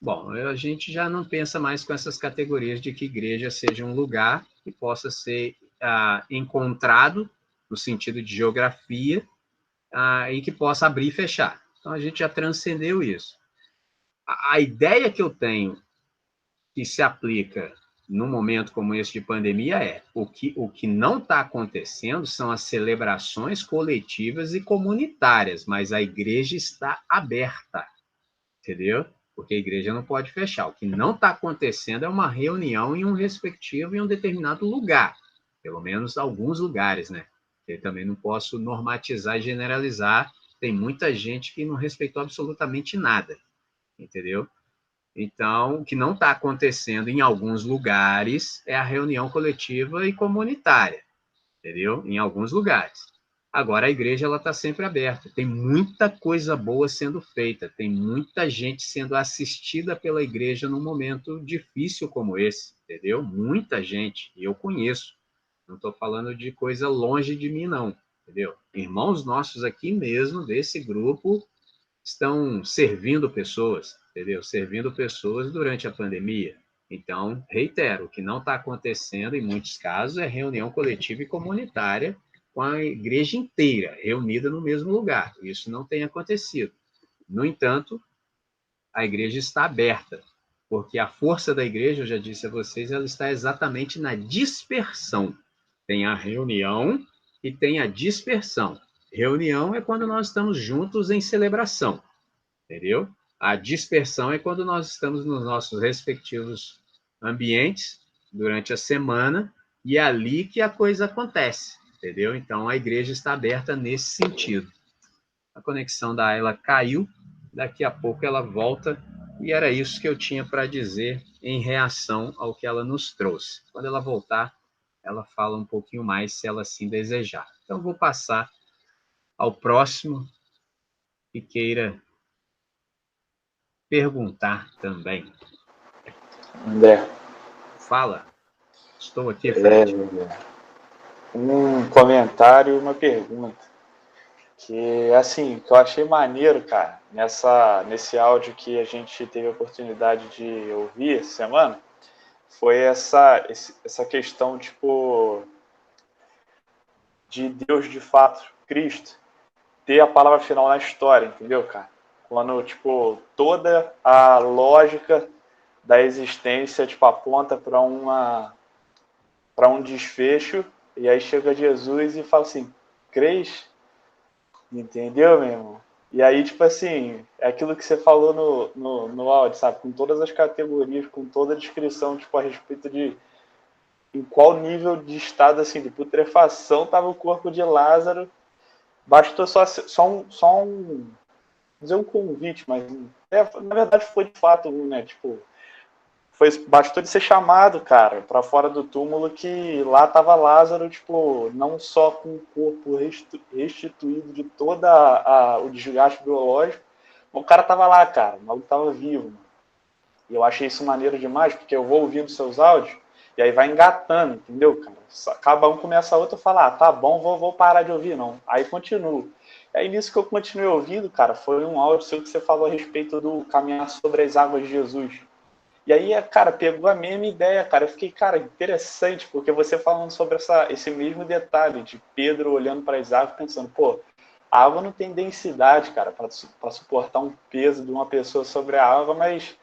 Bom, a gente já não pensa mais com essas categorias de que igreja seja um lugar que possa ser encontrado, no sentido de geografia, e que possa abrir e fechar. Então, a gente já transcendeu isso. A ideia que eu tenho que se aplica num momento como esse de pandemia é o que não está acontecendo são as celebrações coletivas e comunitárias, mas a igreja está aberta, entendeu? Porque a igreja não pode fechar. O que não está acontecendo é uma reunião em um determinado lugar, pelo menos alguns lugares, né? Eu também não posso normatizar e generalizar. Tem muita gente que não respeitou absolutamente nada, entendeu? Então, o que não está acontecendo em alguns lugares é a reunião coletiva e comunitária, entendeu? Em alguns lugares. Agora, a igreja está sempre aberta. Tem muita coisa boa sendo feita. Tem muita gente sendo assistida pela igreja num momento difícil como esse, entendeu? Muita gente. E eu conheço. Não estou falando de coisa longe de mim, não, entendeu? Irmãos nossos aqui mesmo, desse grupo, estão servindo pessoas, entendeu? Servindo pessoas durante a pandemia. Então, reitero, o que não está acontecendo em muitos casos é reunião coletiva e comunitária com a igreja inteira reunida no mesmo lugar. Isso não tem acontecido. No entanto, a igreja está aberta, porque a força da igreja, eu já disse a vocês, ela está exatamente na dispersão. Tem a reunião e tem a dispersão. Reunião é quando nós estamos juntos em celebração, entendeu? A dispersão é quando nós estamos nos nossos respectivos ambientes durante a semana e é ali que a coisa acontece, entendeu? Então, a igreja está aberta nesse sentido. A conexão da Ayla caiu, daqui a pouco ela volta, e era isso que eu tinha para dizer em reação ao que ela nos trouxe. Quando ela voltar, ela fala um pouquinho mais, se ela assim desejar. Então, vou passar ao próximo que queira perguntar também. André, Fala, estou aqui, Fred. Um comentário e uma pergunta. Que, assim, que eu achei maneiro, cara, nesse áudio que a gente teve a oportunidade de ouvir essa semana, foi essa questão, tipo, de Deus de fato, Cristo, ter a palavra final na história, entendeu, cara? Quando, tipo, toda a lógica da existência, tipo, aponta para um desfecho, e aí chega Jesus e fala assim, crês? Entendeu, meu irmão? E aí, tipo assim, é aquilo que você falou no áudio, sabe? Com todas as categorias, com toda a descrição, tipo, a respeito de em qual nível de estado, assim, de putrefação estava o corpo de Lázaro. Bastou dizer um convite, mas na verdade foi de fato, né? Tipo, bastou de ser chamado, cara, para fora do túmulo, que lá tava Lázaro, tipo, não só com o corpo restituído de toda o desgaste biológico, mas o cara tava lá, cara, o maluco tava vivo. E eu achei isso maneiro demais, porque eu vou ouvindo seus áudios E aí vai engatando, entendeu, cara? Acaba um, começa a outra, fala, tá bom, vou parar de ouvir, não. Aí continuo. E aí nisso que eu continuei ouvindo, cara, foi um áudio seu que você falou a respeito do caminhar sobre as águas de Jesus. E aí, cara, pegou a mesma ideia, cara. Eu fiquei, cara, interessante, porque você falando sobre esse mesmo detalhe de Pedro olhando para as águas, pensando, pô, a água não tem densidade, cara, para suportar um peso de uma pessoa sobre a água, mas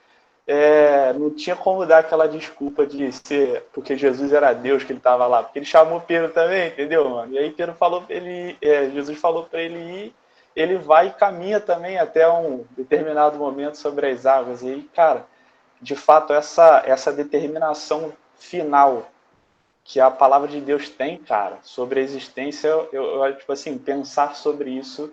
não tinha como dar aquela desculpa de ser porque Jesus era Deus que ele estava lá, porque ele chamou Pedro também, entendeu, mano? E aí Pedro falou ele, Jesus falou para ele ir, ele vai e caminha também até um determinado momento sobre as águas. E aí, cara, de fato essa determinação final que a palavra de Deus tem, cara, sobre a existência, eu tipo assim, pensar sobre isso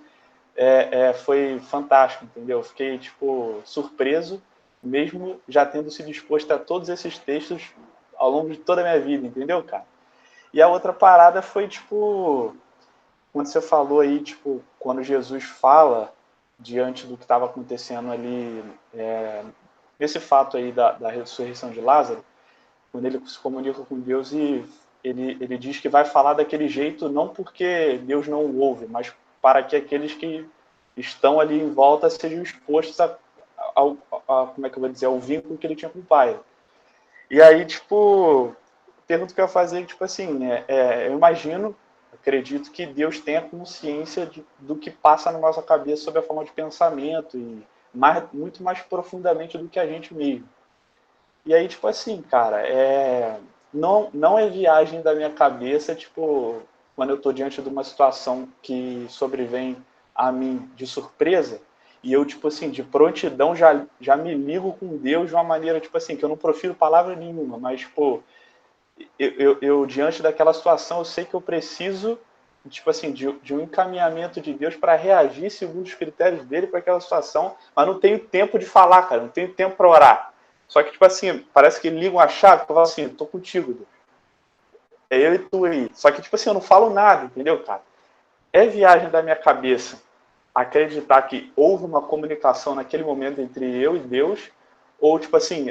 foi fantástico, entendeu? Eu fiquei, tipo, surpreso, mesmo já tendo se disposto a todos esses textos ao longo de toda a minha vida, entendeu, cara? E a outra parada foi, tipo, quando você falou aí, tipo, quando Jesus fala diante do que estava acontecendo ali, nesse fato aí da ressurreição de Lázaro, quando ele se comunica com Deus e ele diz que vai falar daquele jeito não porque Deus não o ouve, mas para que aqueles que estão ali em volta sejam expostos como é que eu vou dizer, ao vínculo que ele tinha com o pai. E aí, tipo, a pergunta que eu ia fazer, tipo assim, eu imagino, acredito que Deus tenha consciência do que passa na nossa cabeça sob a forma de pensamento e muito mais profundamente do que a gente mesmo. E aí, tipo assim, cara, não é viagem da minha cabeça, tipo, quando eu tô diante de uma situação que sobrevém a mim de surpresa, e eu, tipo assim, de prontidão já me ligo com Deus de uma maneira, tipo assim, que eu não profiro palavra nenhuma, mas, tipo, eu diante daquela situação, eu sei que eu preciso, tipo assim, de um encaminhamento de Deus para reagir segundo os critérios dele para aquela situação, mas não tenho tempo de falar, cara, não tenho tempo para orar. Só que, tipo assim, parece que ligam a chave, que eu falo assim, tô contigo, Deus. É eu e tu aí. Só que, tipo assim, eu não falo nada, entendeu, cara? É viagem da minha cabeça acreditar que houve uma comunicação naquele momento entre eu e Deus, ou, tipo assim,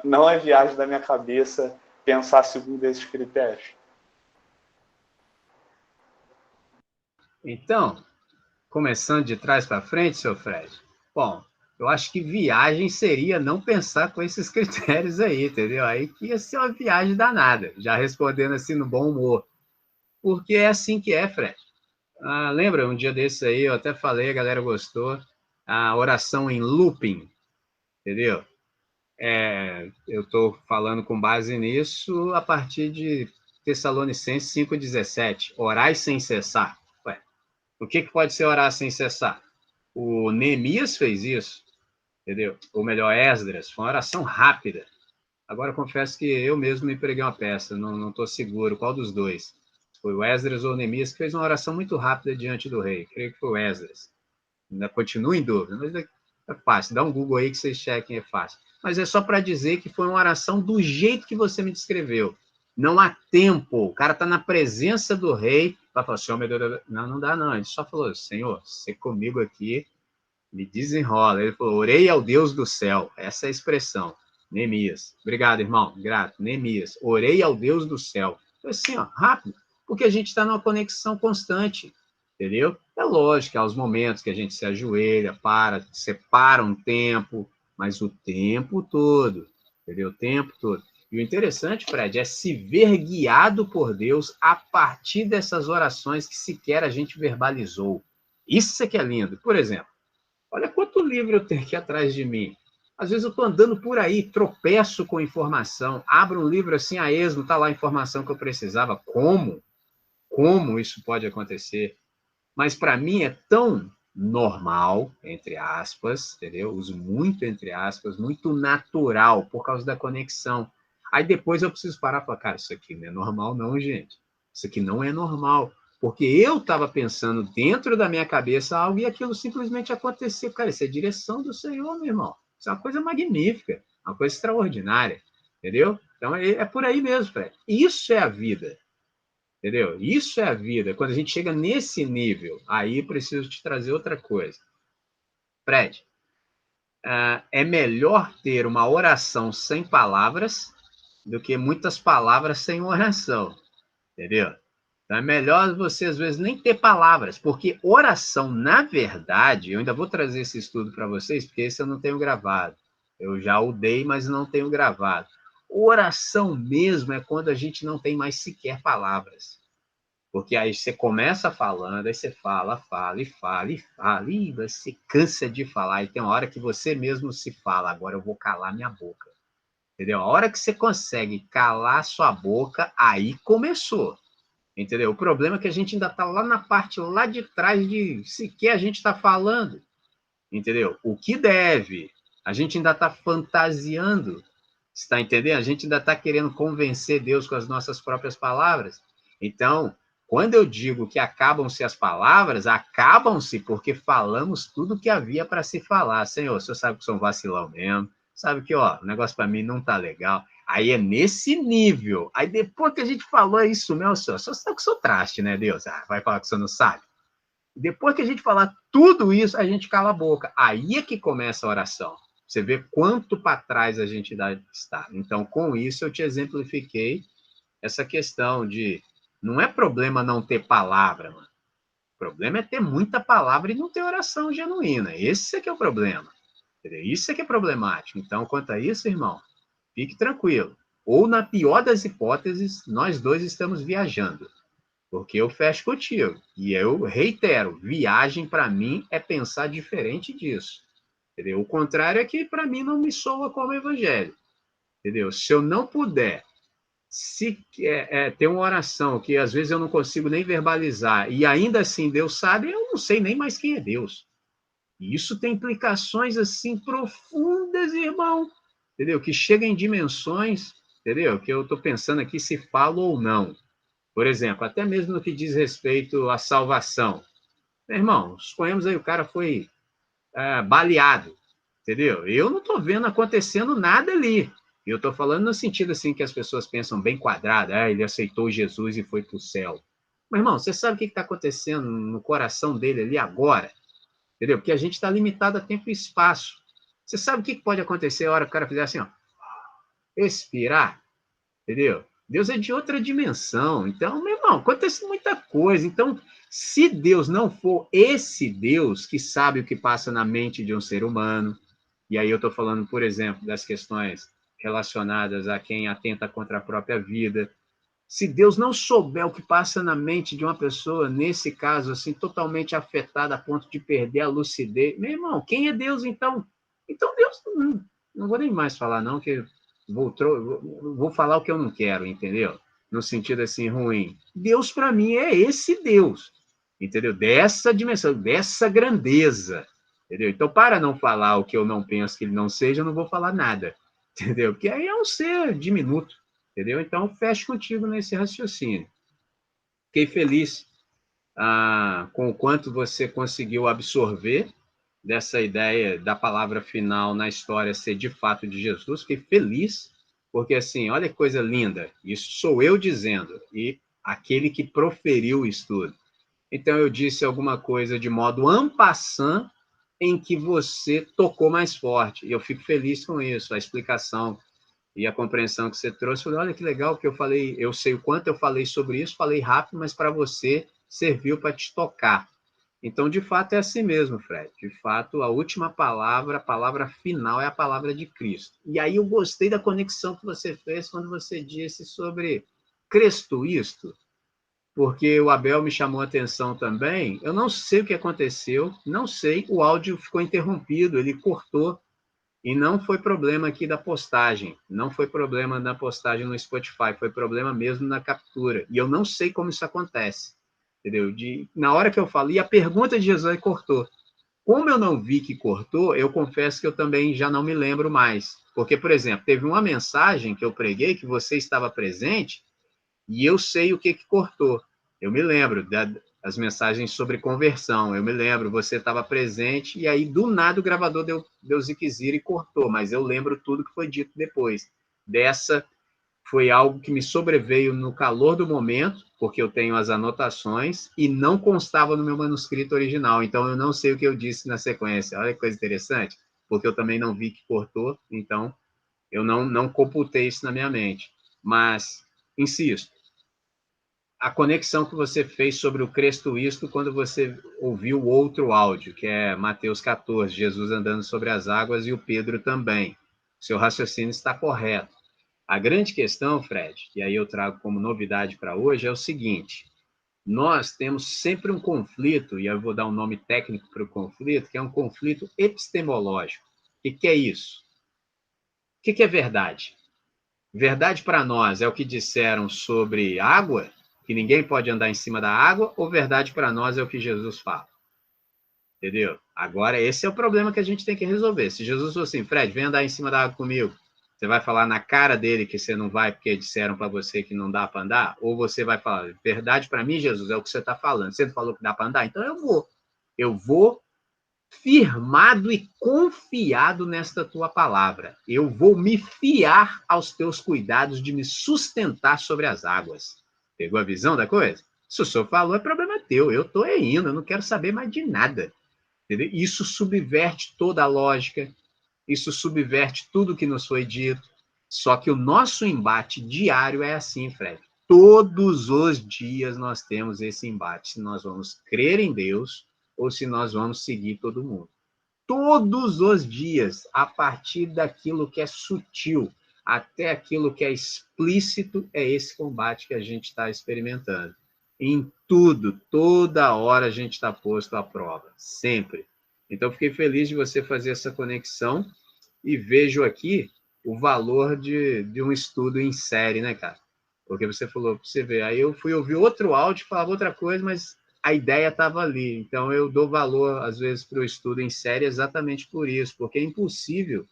não é viagem da minha cabeça pensar segundo esses critérios. Então, começando de trás para frente, seu Fred, bom, eu acho que viagem seria não pensar com esses critérios aí, entendeu? Aí que ia ser uma viagem danada, já respondendo assim no bom humor. Porque é assim que é, Fred. Lembra, um dia desse aí, eu até falei, a galera gostou, a oração em looping, entendeu? Eu estou falando com base nisso a partir de Tessalonicenses 5,17. Orai sem cessar. Ué, o que pode ser orar sem cessar? O Neemias fez isso, entendeu? Ou melhor, Esdras. Foi uma oração rápida. Agora, eu confesso que eu mesmo me preguei uma peça, não estou seguro qual dos dois. Foi o Esdras ou o Neemias que fez uma oração muito rápida diante do rei. Creio que foi o Esdras. Ainda continuo em dúvida, mas é fácil. Dá um Google aí que vocês chequem, é fácil. Mas é só para dizer que foi uma oração do jeito que você me descreveu. Não há tempo. O cara está na presença do rei. Vai falar, Senhor, meu Deus. Não dá, não. Ele só falou, Senhor, você comigo aqui, me desenrola. Ele falou, orei ao Deus do céu. Essa é a expressão. Neemias. Obrigado, irmão. Grato. Neemias. Orei ao Deus do céu. Então, assim, ó, rápido. Porque a gente está numa conexão constante. Entendeu? É lógico, há os momentos que a gente se ajoelha, separa um tempo, mas o tempo todo, entendeu? O tempo todo. E o interessante, Fred, é se ver guiado por Deus a partir dessas orações que sequer a gente verbalizou. Isso é que é lindo. Por exemplo, olha quanto livro eu tenho aqui atrás de mim. Às vezes eu estou andando por aí, tropeço com informação, abro um livro assim a esmo, está lá a informação que eu precisava. Como? Como isso pode acontecer? Mas para mim é tão normal, entre aspas, entendeu? Uso muito entre aspas, muito natural, por causa da conexão. Aí depois eu preciso parar e falar, cara, isso aqui não é normal não, gente. Isso aqui não é normal. Porque eu estava pensando dentro da minha cabeça algo e aquilo simplesmente aconteceu. Cara, isso é direção do Senhor, meu irmão. Isso é uma coisa magnífica, uma coisa extraordinária, entendeu? Então é por aí mesmo, Fred. Isso é a vida. Entendeu? Isso é a vida. Quando a gente chega nesse nível, aí preciso te trazer outra coisa. Fred, é melhor ter uma oração sem palavras do que muitas palavras sem oração, entendeu? Então é melhor você, às vezes, nem ter palavras, porque oração, na verdade, eu ainda vou trazer esse estudo para vocês, porque esse eu não tenho gravado. Eu já o dei, mas não tenho gravado. Oração mesmo é quando a gente não tem mais sequer palavras. Porque aí você começa falando, aí você fala, e você cansa de falar, e tem uma hora que você mesmo se fala, agora eu vou calar minha boca. Entendeu? A hora que você consegue calar sua boca, aí começou. Entendeu? O problema é que a gente ainda está lá na parte lá de trás de sequer a gente está falando. Entendeu? O que deve. A gente ainda está fantasiando. Está entendendo? A gente ainda está querendo convencer Deus com as nossas próprias palavras. Então, quando eu digo que acabam-se as palavras, acabam-se porque falamos tudo o que havia para se falar. Senhor, o senhor sabe que sou um vacilão mesmo. Sabe que, ó, o negócio para mim não tá legal. Aí é nesse nível. Aí depois que a gente falou isso, meu senhor, o senhor sabe que sou traste, né, Deus? Ah, vai falar que o senhor não sabe? Depois que a gente falar tudo isso, a gente cala a boca. Aí é que começa a oração. Você vê quanto para trás a gente está. Então, com isso, eu te exemplifiquei essa questão de não é problema não ter palavra, mano. O problema é ter muita palavra e não ter oração genuína. Esse é que é o problema. Isso é que é problemático. Então, quanto a isso, irmão, fique tranquilo. Ou, na pior das hipóteses, nós dois estamos viajando. Porque eu fecho contigo. E eu reitero, viagem para mim é pensar diferente disso. Entendeu? O contrário é que para mim não me soa como evangelho. Entendeu? Se eu não puder ter uma oração que às vezes eu não consigo nem verbalizar e ainda assim Deus sabe, eu não sei nem mais quem é Deus. E isso tem implicações assim profundas, irmão. Entendeu? Que chega em dimensões, entendeu? Que eu estou pensando aqui se falo ou não. Por exemplo, até mesmo no que diz respeito à salvação. Meu irmão, suponhamos aí, o cara foi baleado, entendeu? Eu não estou vendo acontecendo nada ali. Eu estou falando no sentido assim que as pessoas pensam bem quadrado, ele aceitou Jesus e foi para o céu. Mas, irmão, você sabe o que está acontecendo no coração dele ali agora? Entendeu? Porque a gente está limitado a tempo e espaço. Você sabe o que pode acontecer a hora que o cara fizer assim, ó, expirar? Entendeu? Deus é de outra dimensão. Então, meu irmão, acontece muita coisa. Então, se Deus não for esse Deus que sabe o que passa na mente de um ser humano, e aí eu estou falando, por exemplo, das questões relacionadas a quem atenta contra a própria vida, se Deus não souber o que passa na mente de uma pessoa, nesse caso, assim, totalmente afetada a ponto de perder a lucidez, meu irmão, quem é Deus, então? Então, Deus, não vou nem mais falar, não, que vou falar o que eu não quero, entendeu? No sentido, assim, ruim. Deus, para mim, é esse Deus, entendeu? Dessa dimensão, dessa grandeza, entendeu? Então, para não falar o que eu não penso que ele não seja, eu não vou falar nada, entendeu? Porque aí é um ser diminuto. Entendeu? Então, fecho contigo nesse raciocínio. Fiquei feliz com o quanto você conseguiu absorver dessa ideia da palavra final na história ser de fato de Jesus. Fiquei feliz, porque assim, olha que coisa linda. Isso sou eu dizendo, e aquele que proferiu isso tudo. Então, eu disse alguma coisa de modo en passant em que você tocou mais forte. E eu fico feliz com isso, a explicação e a compreensão que você trouxe. Falei, olha que legal que eu falei, eu sei o quanto eu falei sobre isso, falei rápido, mas para você serviu para te tocar. Então, de fato, é assim mesmo, Fred. De fato, a última palavra, a palavra final é a palavra de Cristo. E aí eu gostei da conexão que você fez quando você disse sobre Cristo isto, porque o Abel me chamou a atenção também. Eu não sei o que aconteceu, não sei, o áudio ficou interrompido, ele cortou. E não foi problema aqui da postagem, não foi problema da postagem no Spotify, foi problema mesmo na captura. E eu não sei como isso acontece, entendeu? Na hora que eu falei, a pergunta de Jesus cortou. Como eu não vi que cortou, eu confesso que eu também já não me lembro mais. Porque, por exemplo, teve uma mensagem que eu preguei que você estava presente e eu sei o que cortou. Eu me lembro das mensagens sobre conversão. Eu me lembro, você estava presente, e aí, do nada, o gravador deu ziquezira e cortou, mas eu lembro tudo que foi dito depois. Dessa, foi algo que me sobreveio no calor do momento, porque eu tenho as anotações, e não constava no meu manuscrito original, então eu não sei o que eu disse na sequência. Olha que coisa interessante, porque eu também não vi que cortou, então eu não computei isso na minha mente. Mas, insisto, a conexão que você fez sobre o Cristo isto quando você ouviu o outro áudio, que é Mateus 14, Jesus andando sobre as águas e o Pedro também. Seu raciocínio está correto. A grande questão, Fred, e aí eu trago como novidade para hoje, é o seguinte: nós temos sempre um conflito, e eu vou dar um nome técnico para o conflito, que é um conflito epistemológico. O que é isso? O que é verdade? Verdade para nós é o que disseram sobre água, que ninguém pode andar em cima da água, ou verdade para nós é o que Jesus fala? Entendeu? Agora, esse é o problema que a gente tem que resolver. Se Jesus fosse assim, Fred, vem andar em cima da água comigo, você vai falar na cara dele que você não vai porque disseram para você que não dá para andar? Ou você vai falar, verdade para mim, Jesus, é o que você está falando. Você não falou que dá para andar? Então eu vou. Eu vou firmado e confiado nesta tua palavra. Eu vou me fiar aos teus cuidados de me sustentar sobre as águas. Pegou a visão da coisa? Se o senhor falou, é problema teu. Eu estou indo, eu não quero saber mais de nada. Entendeu? Isso subverte toda a lógica, isso subverte tudo que nos foi dito. Só que o nosso embate diário é assim, Fred. Todos os dias nós temos esse embate, se nós vamos crer em Deus ou se nós vamos seguir todo mundo. Todos os dias, a partir daquilo que é sutil até aquilo que é explícito, é esse combate que a gente está experimentando. Em tudo, toda hora a gente está posto à prova, sempre. Então, fiquei feliz de você fazer essa conexão e vejo aqui o valor de um estudo em série, né, cara? Porque você falou para você ver. Aí eu fui ouvir outro áudio, falava outra coisa, mas a ideia estava ali. Então, eu dou valor, às vezes, para o estudo em série exatamente por isso, porque é impossível,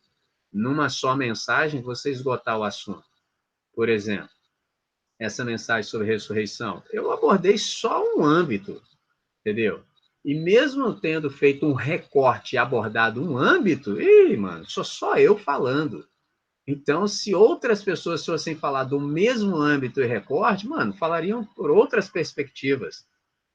numa só mensagem, você esgotar o assunto. Por exemplo, essa mensagem sobre ressurreição, eu abordei só um âmbito, entendeu? E mesmo tendo feito um recorte e abordado um âmbito, mano, sou só eu falando. Então, se outras pessoas fossem falar do mesmo âmbito e recorte, mano, falariam por outras perspectivas.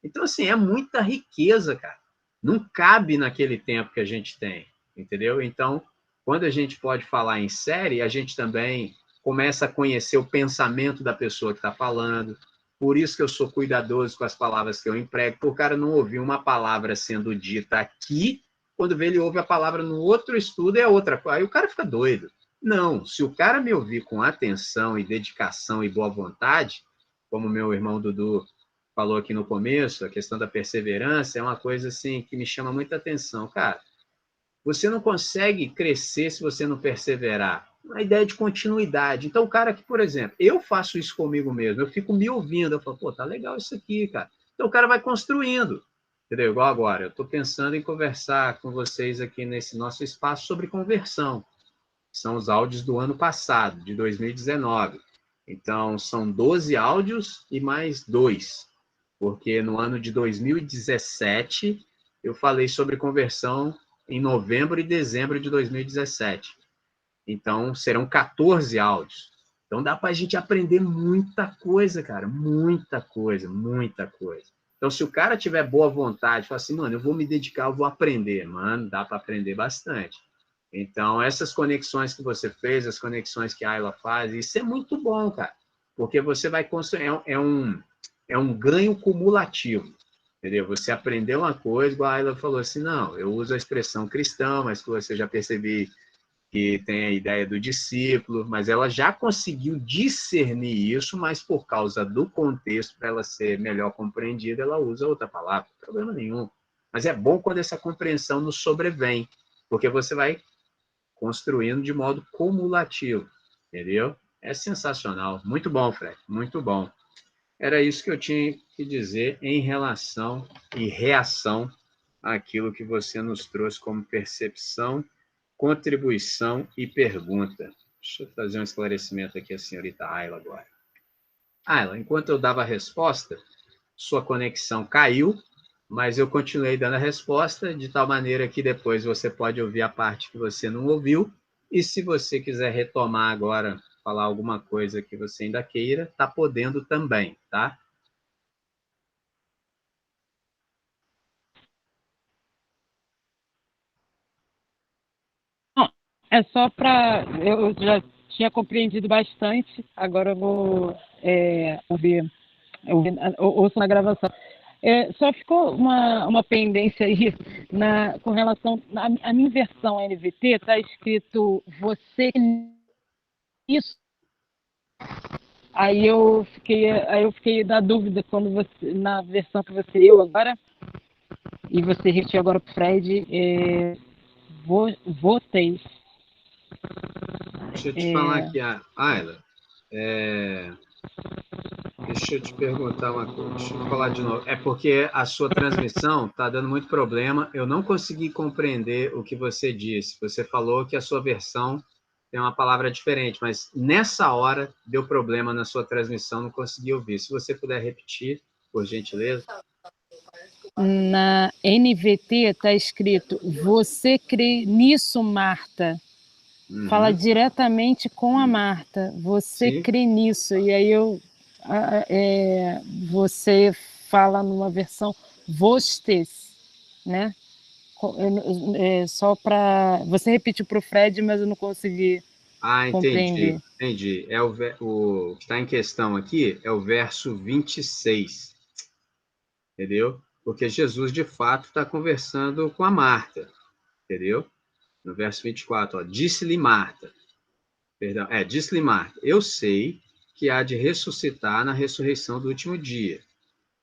Então, assim, é muita riqueza, cara. Não cabe naquele tempo que a gente tem, entendeu? Então, quando a gente pode falar em série, a gente também começa a conhecer o pensamento da pessoa que está falando. Por isso que eu sou cuidadoso com as palavras que eu emprego, para o cara não ouvir uma palavra sendo dita aqui, quando vê ele ouve a palavra no outro estudo, é outra coisa. Aí o cara fica doido. Não, se o cara me ouvir com atenção e dedicação e boa vontade, como meu irmão Dudu falou aqui no começo, a questão da perseverança é uma coisa assim que me chama muita atenção. Cara, você não consegue crescer se você não perseverar. A ideia de continuidade. Então, o cara que, por exemplo, eu faço isso comigo mesmo, eu fico me ouvindo, eu falo, pô, tá legal isso aqui, cara. Então, o cara vai construindo. Entendeu? Igual agora, eu estou pensando em conversar com vocês aqui nesse nosso espaço sobre conversão. São os áudios do ano passado, de 2019. Então, são 12 áudios e mais 2, porque no ano de 2017 eu falei sobre conversão em novembro e dezembro de 2017. Então, serão 14 áudios. Então, dá para a gente aprender muita coisa, cara. Muita coisa, muita coisa. Então, se o cara tiver boa vontade, fala assim, mano, eu vou me dedicar, eu vou aprender. Mano, dá para aprender bastante. Então, essas conexões que você fez, as conexões que a Ayla faz, isso é muito bom, cara. Porque você vai construir, é um ganho cumulativo, entendeu? Você aprendeu uma coisa, igual a Ayla falou assim, não, eu uso a expressão cristão, mas que você já percebi que tem a ideia do discípulo, mas ela já conseguiu discernir isso, mas por causa do contexto, para ela ser melhor compreendida, ela usa outra palavra, não tem problema nenhum. Mas é bom quando essa compreensão nos sobrevém, porque você vai construindo de modo cumulativo, entendeu? É sensacional. Muito bom, Fred, muito bom. Era isso que eu tinha que dizer em relação e reação àquilo que você nos trouxe como percepção, contribuição e pergunta. Deixa eu fazer um esclarecimento aqui a senhorita Ayla agora. Ayla, enquanto eu dava a resposta, sua conexão caiu, mas eu continuei dando a resposta de tal maneira que depois você pode ouvir a parte que você não ouviu, e se você quiser retomar agora, falar alguma coisa que você ainda queira, está podendo também, tá? Não, é só para... Eu já tinha compreendido bastante, agora eu vou ouço na gravação. Só ficou uma pendência aí com relação à minha versão NVT, está escrito você isso. Aí eu fiquei na dúvida quando na versão que você leu agora, e você repetiu agora para o Fred, votei. Deixa eu te falar aqui, Ayla. Deixa eu te perguntar uma coisa. Deixa eu falar de novo. É porque a sua transmissão está dando muito problema. Eu não consegui compreender o que você disse. Você falou que a sua versão tem uma palavra diferente, mas nessa hora deu problema na sua transmissão, não consegui ouvir. Se você puder repetir, por gentileza. Na NVT está escrito: você crê nisso, Marta? Fala diretamente com a Marta. Você crê nisso? E aí você fala numa versão vostes, né? Só para você repetiu para o Fred, mas eu não consegui compreender. Entendi. O que está em questão aqui é o verso 26, entendeu? Porque Jesus, de fato, está conversando com a Marta, entendeu? No verso 24, ó, disse-lhe Marta, eu sei que há de ressuscitar na ressurreição do último dia.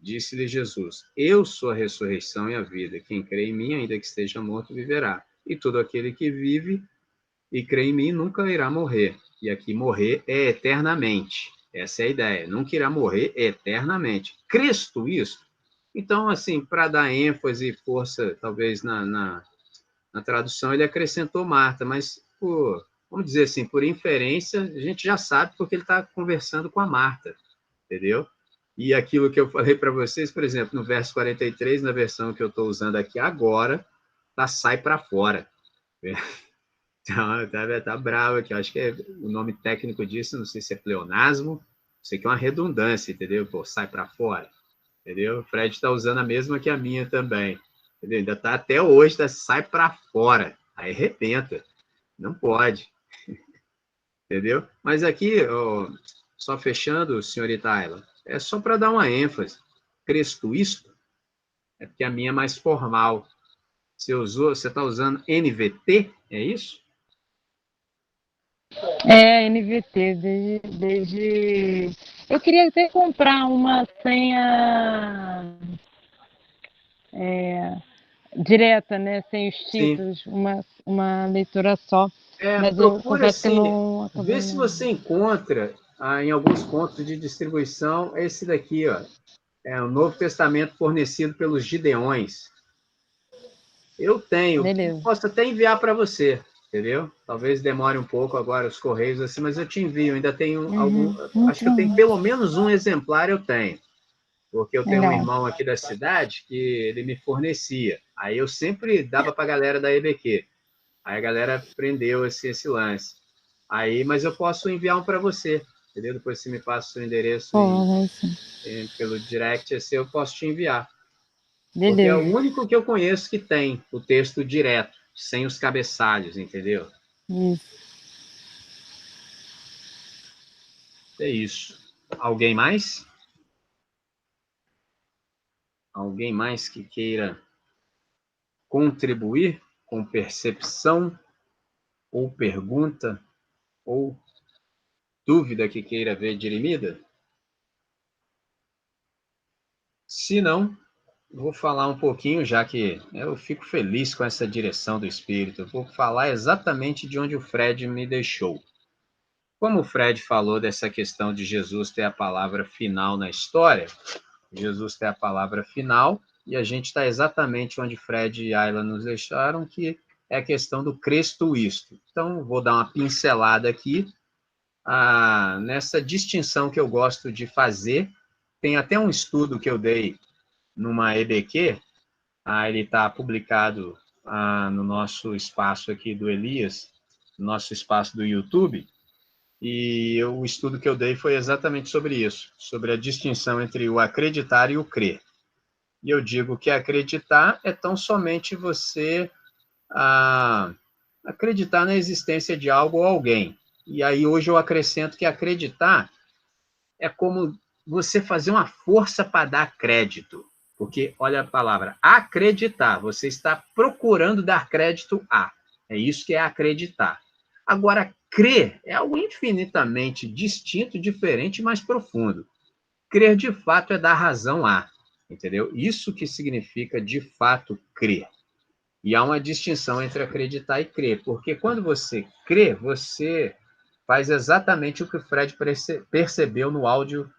Disse-lhe Jesus, eu sou a ressurreição e a vida. Quem crê em mim, ainda que esteja morto, viverá. E todo aquele que vive e crê em mim nunca irá morrer. E aqui morrer é eternamente. Essa é a ideia. Nunca irá morrer eternamente. Cristo isso? Então, assim, para dar ênfase e força, talvez, na tradução, ele acrescentou Marta, mas, vamos dizer assim, por inferência, a gente já sabe porque ele está conversando com a Marta, entendeu? E aquilo que eu falei para vocês, por exemplo, no verso 43, na versão que eu estou usando aqui agora, sai para fora. Então, tá bravo aqui. Eu acho que o nome técnico disso, não sei se é pleonasmo, sei que é uma redundância, entendeu? Pô, sai para fora, entendeu? O Fred está usando a mesma que a minha também, entendeu? Ainda tá até hoje, sai para fora, aí arrebenta, não pode, entendeu? Mas aqui, só fechando, senhorita Ayla, é só para dar uma ênfase. Cristo isto, é porque a minha é mais formal. Você está usando NVT, é isso? NVT, desde... Eu queria até comprar uma senha direta, né? Sem os títulos, uma leitura só. Mas eu confesso que não... Vê se você encontra em alguns pontos de distribuição esse daqui, ó. É o Novo Testamento fornecido pelos Gideões. Eu tenho. Beleza. Posso até enviar para você, entendeu? Talvez demore um pouco agora os correios assim, mas eu te envio. Ainda tenho acho que eu tenho pelo menos um exemplar, eu tenho. Porque eu tenho um irmão aqui da cidade que ele me fornecia. Aí eu sempre dava para a galera da EBQ. Aí a galera prendeu esse lance. Aí, mas eu posso enviar um para você, entendeu? Depois você me passa o seu endereço pelo direct, assim, eu posso te enviar. Beleza. Porque é o único que eu conheço que tem o texto direto, sem os cabeçalhos, entendeu? Isso. É isso. Alguém mais? Alguém mais que queira contribuir com percepção ou pergunta ou dúvida que queira ver dirimida? Se não, vou falar um pouquinho, já que eu fico feliz com essa direção do Espírito. Eu vou falar exatamente de onde o Fred me deixou. Como o Fred falou dessa questão de Jesus ter a palavra final na história, Jesus ter a palavra final, e a gente está exatamente onde Fred e Ayla nos deixaram, que é a questão do Cristo isto. Então, vou dar uma pincelada aqui nessa distinção que eu gosto de fazer. Tem até um estudo que eu dei numa EBQ, ele está publicado no nosso espaço aqui do Elias, no nosso espaço do YouTube, e o estudo que eu dei foi exatamente sobre isso, sobre a distinção entre o acreditar e o crer. E eu digo que acreditar é tão somente você acreditar na existência de algo ou alguém. E aí hoje eu acrescento que acreditar é como você fazer uma força para dar crédito. Porque, olha a palavra, acreditar. Você está procurando dar crédito a. É isso que é acreditar. Agora, crer é algo infinitamente distinto, diferente e mais profundo. Crer, de fato, é dar razão a. Entendeu? Isso que significa, de fato, crer. E há uma distinção entre acreditar e crer. Porque quando você crê, você faz exatamente o que o Fred percebeu no áudio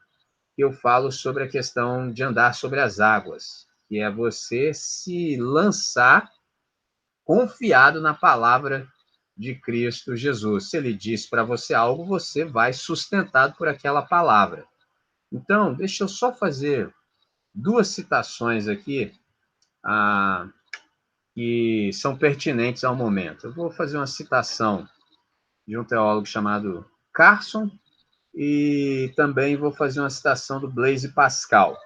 que eu falo sobre a questão de andar sobre as águas, que é você se lançar confiado na palavra de Cristo Jesus. Se ele diz para você algo, você vai sustentado por aquela palavra. Então, deixa eu só fazer 2 citações aqui que são pertinentes ao momento. Eu vou fazer uma citação de um teólogo chamado Carson e também vou fazer uma citação do Blaise Pascal.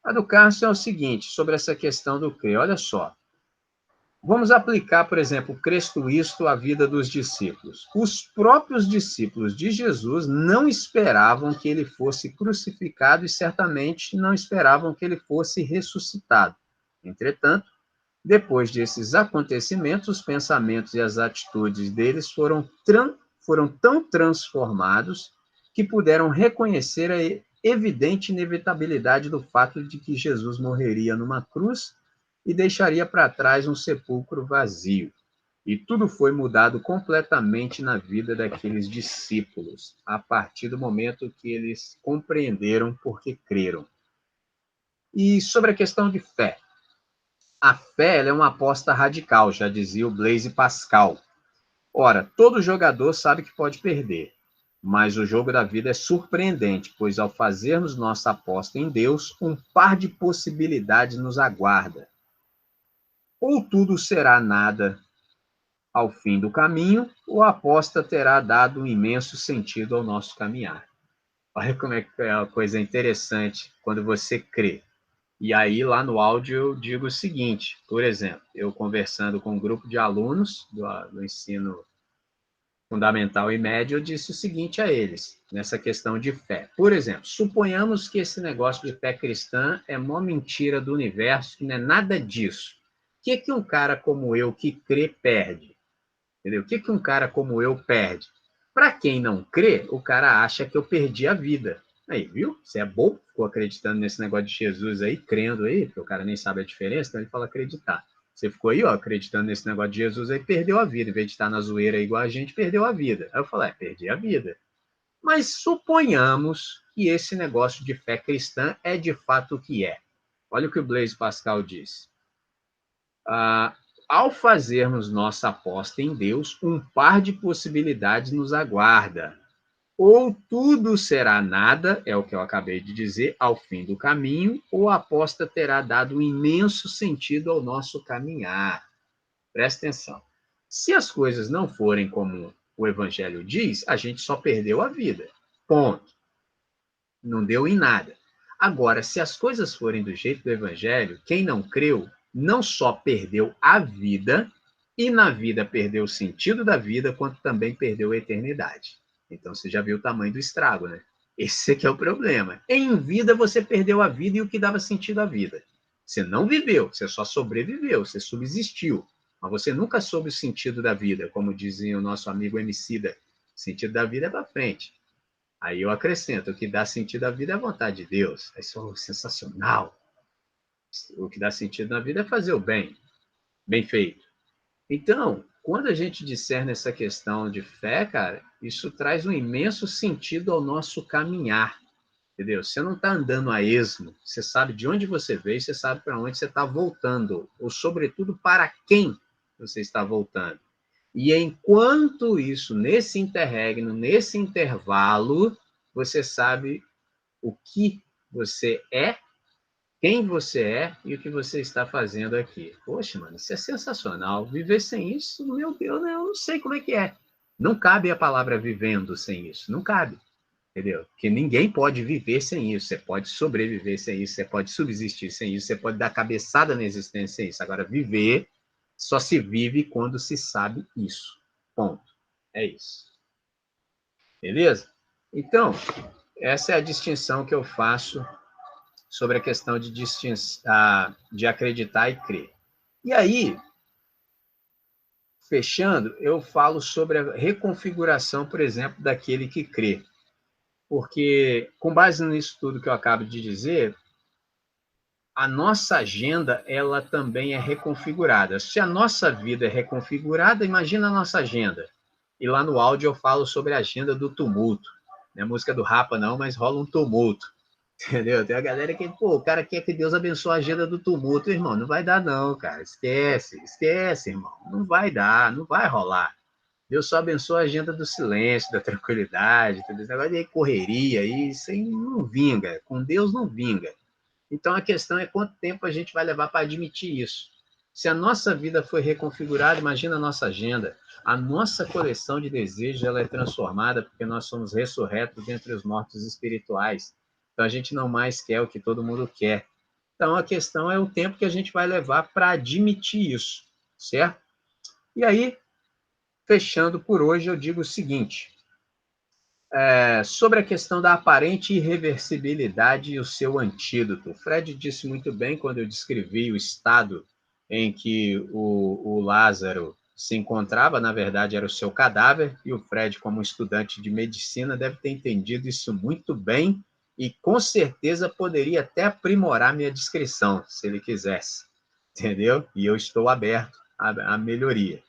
A do Carson é o seguinte, sobre essa questão do crer. Olha só. Vamos aplicar, por exemplo, Cristo isto à vida dos discípulos. Os próprios discípulos de Jesus não esperavam que ele fosse crucificado e certamente não esperavam que ele fosse ressuscitado. Entretanto, depois desses acontecimentos, os pensamentos e as atitudes deles foram tão transformados que puderam reconhecer a evidente inevitabilidade do fato de que Jesus morreria numa cruz e deixaria para trás um sepulcro vazio. E tudo foi mudado completamente na vida daqueles discípulos, a partir do momento que eles compreenderam porque creram. E sobre a questão de fé. A fé ela é uma aposta radical, já dizia o Blaise Pascal. Ora, todo jogador sabe que pode perder, mas o jogo da vida é surpreendente, pois ao fazermos nossa aposta em Deus, um par de possibilidades nos aguarda. Ou tudo será nada ao fim do caminho, ou a aposta terá dado um imenso sentido ao nosso caminhar. Olha como é que é uma coisa interessante quando você crê. E aí, lá no áudio, eu digo o seguinte, por exemplo, eu conversando com um grupo de alunos do ensino fundamental e médio, eu disse o seguinte a eles, nessa questão de fé. Por exemplo, suponhamos que esse negócio de fé cristã é uma mentira do universo, que não é nada disso. O que um cara como eu que crê perde? Entendeu? O que um cara como eu perde? Para quem não crê, o cara acha que eu perdi a vida. Aí, viu? Você é bom, ficou acreditando nesse negócio de Jesus aí, crendo aí, porque o cara nem sabe a diferença, então ele fala acreditar. Você ficou aí, ó, acreditando nesse negócio de Jesus aí, perdeu a vida. Em vez de estar na zoeira igual a gente, perdeu a vida. Aí eu falei, perdi a vida. Mas suponhamos que esse negócio de fé cristã é de fato o que é. Olha o que o Blaise Pascal diz. Ao fazermos nossa aposta em Deus, um par de possibilidades nos aguarda. Ou tudo será nada, é o que eu acabei de dizer, ao fim do caminho, ou a aposta terá dado um imenso sentido ao nosso caminhar. Presta atenção. Se as coisas não forem como o Evangelho diz, a gente só perdeu a vida. Ponto. Não deu em nada. Agora, se as coisas forem do jeito do Evangelho, quem não creu não só perdeu a vida, e na vida perdeu o sentido da vida, quanto também perdeu a eternidade. Então você já viu o tamanho do estrago, né? Esse aqui é o problema. Em vida você perdeu a vida e o que dava sentido à vida. Você não viveu, você só sobreviveu, você subsistiu. Mas você nunca soube o sentido da vida, como dizia o nosso amigo Emicida. O sentido da vida é para frente. Aí eu acrescento, o que dá sentido à vida é a vontade de Deus. Isso é sensacional. O que dá sentido na vida é fazer o bem, bem feito. Então, quando a gente discerne essa questão de fé, cara, isso traz um imenso sentido ao nosso caminhar, entendeu? Você não está andando a esmo, você sabe de onde você veio, você sabe para onde você está voltando, ou, sobretudo, para quem você está voltando. E enquanto isso, nesse interregno, nesse intervalo, você sabe o que você é, quem você é e o que você está fazendo aqui. Poxa, mano, isso é sensacional. Viver sem isso, meu Deus, eu não sei como é que é. Não cabe a palavra vivendo sem isso. Não cabe, entendeu? Porque ninguém pode viver sem isso. Você pode sobreviver sem isso, você pode subsistir sem isso, você pode dar cabeçada na existência sem isso. Agora, viver só se vive quando se sabe isso. Ponto. É isso. Beleza? Então, essa é a distinção que eu faço sobre a questão de acreditar e crer. E aí, fechando, eu falo sobre a reconfiguração, por exemplo, daquele que crê. Porque, com base nisso tudo que eu acabo de dizer, a nossa agenda, ela também é reconfigurada. Se a nossa vida é reconfigurada, imagina a nossa agenda. E lá no áudio eu falo sobre a agenda do tumulto. Não é música do Rapa, não, mas rola um tumulto. Entendeu? Tem a galera que, pô, o cara quer que Deus abençoe a agenda do tumulto, irmão. Não vai dar, não, cara. Esquece, irmão. Não vai dar, não vai rolar. Deus só abençoa a agenda do silêncio, da tranquilidade, entendeu? Esse negócio de correria, isso aí não vinga. Com Deus não vinga. Então a questão é quanto tempo a gente vai levar para admitir isso. Se a nossa vida foi reconfigurada, imagina a nossa agenda. A nossa coleção de desejos ela é transformada porque nós somos ressurretos entre os mortos espirituais. Então a gente não mais quer o que todo mundo quer. Então a questão é o tempo que a gente vai levar para admitir isso, certo? E aí, fechando por hoje, eu digo o seguinte: sobre a questão da aparente irreversibilidade e o seu antídoto. Fred disse muito bem quando eu descrevi o estado em que o Lázaro se encontrava, na verdade era o seu cadáver, e o Fred, como estudante de medicina, deve ter entendido isso muito bem e com certeza poderia até aprimorar minha descrição, se ele quisesse, entendeu? E eu estou aberto à melhoria.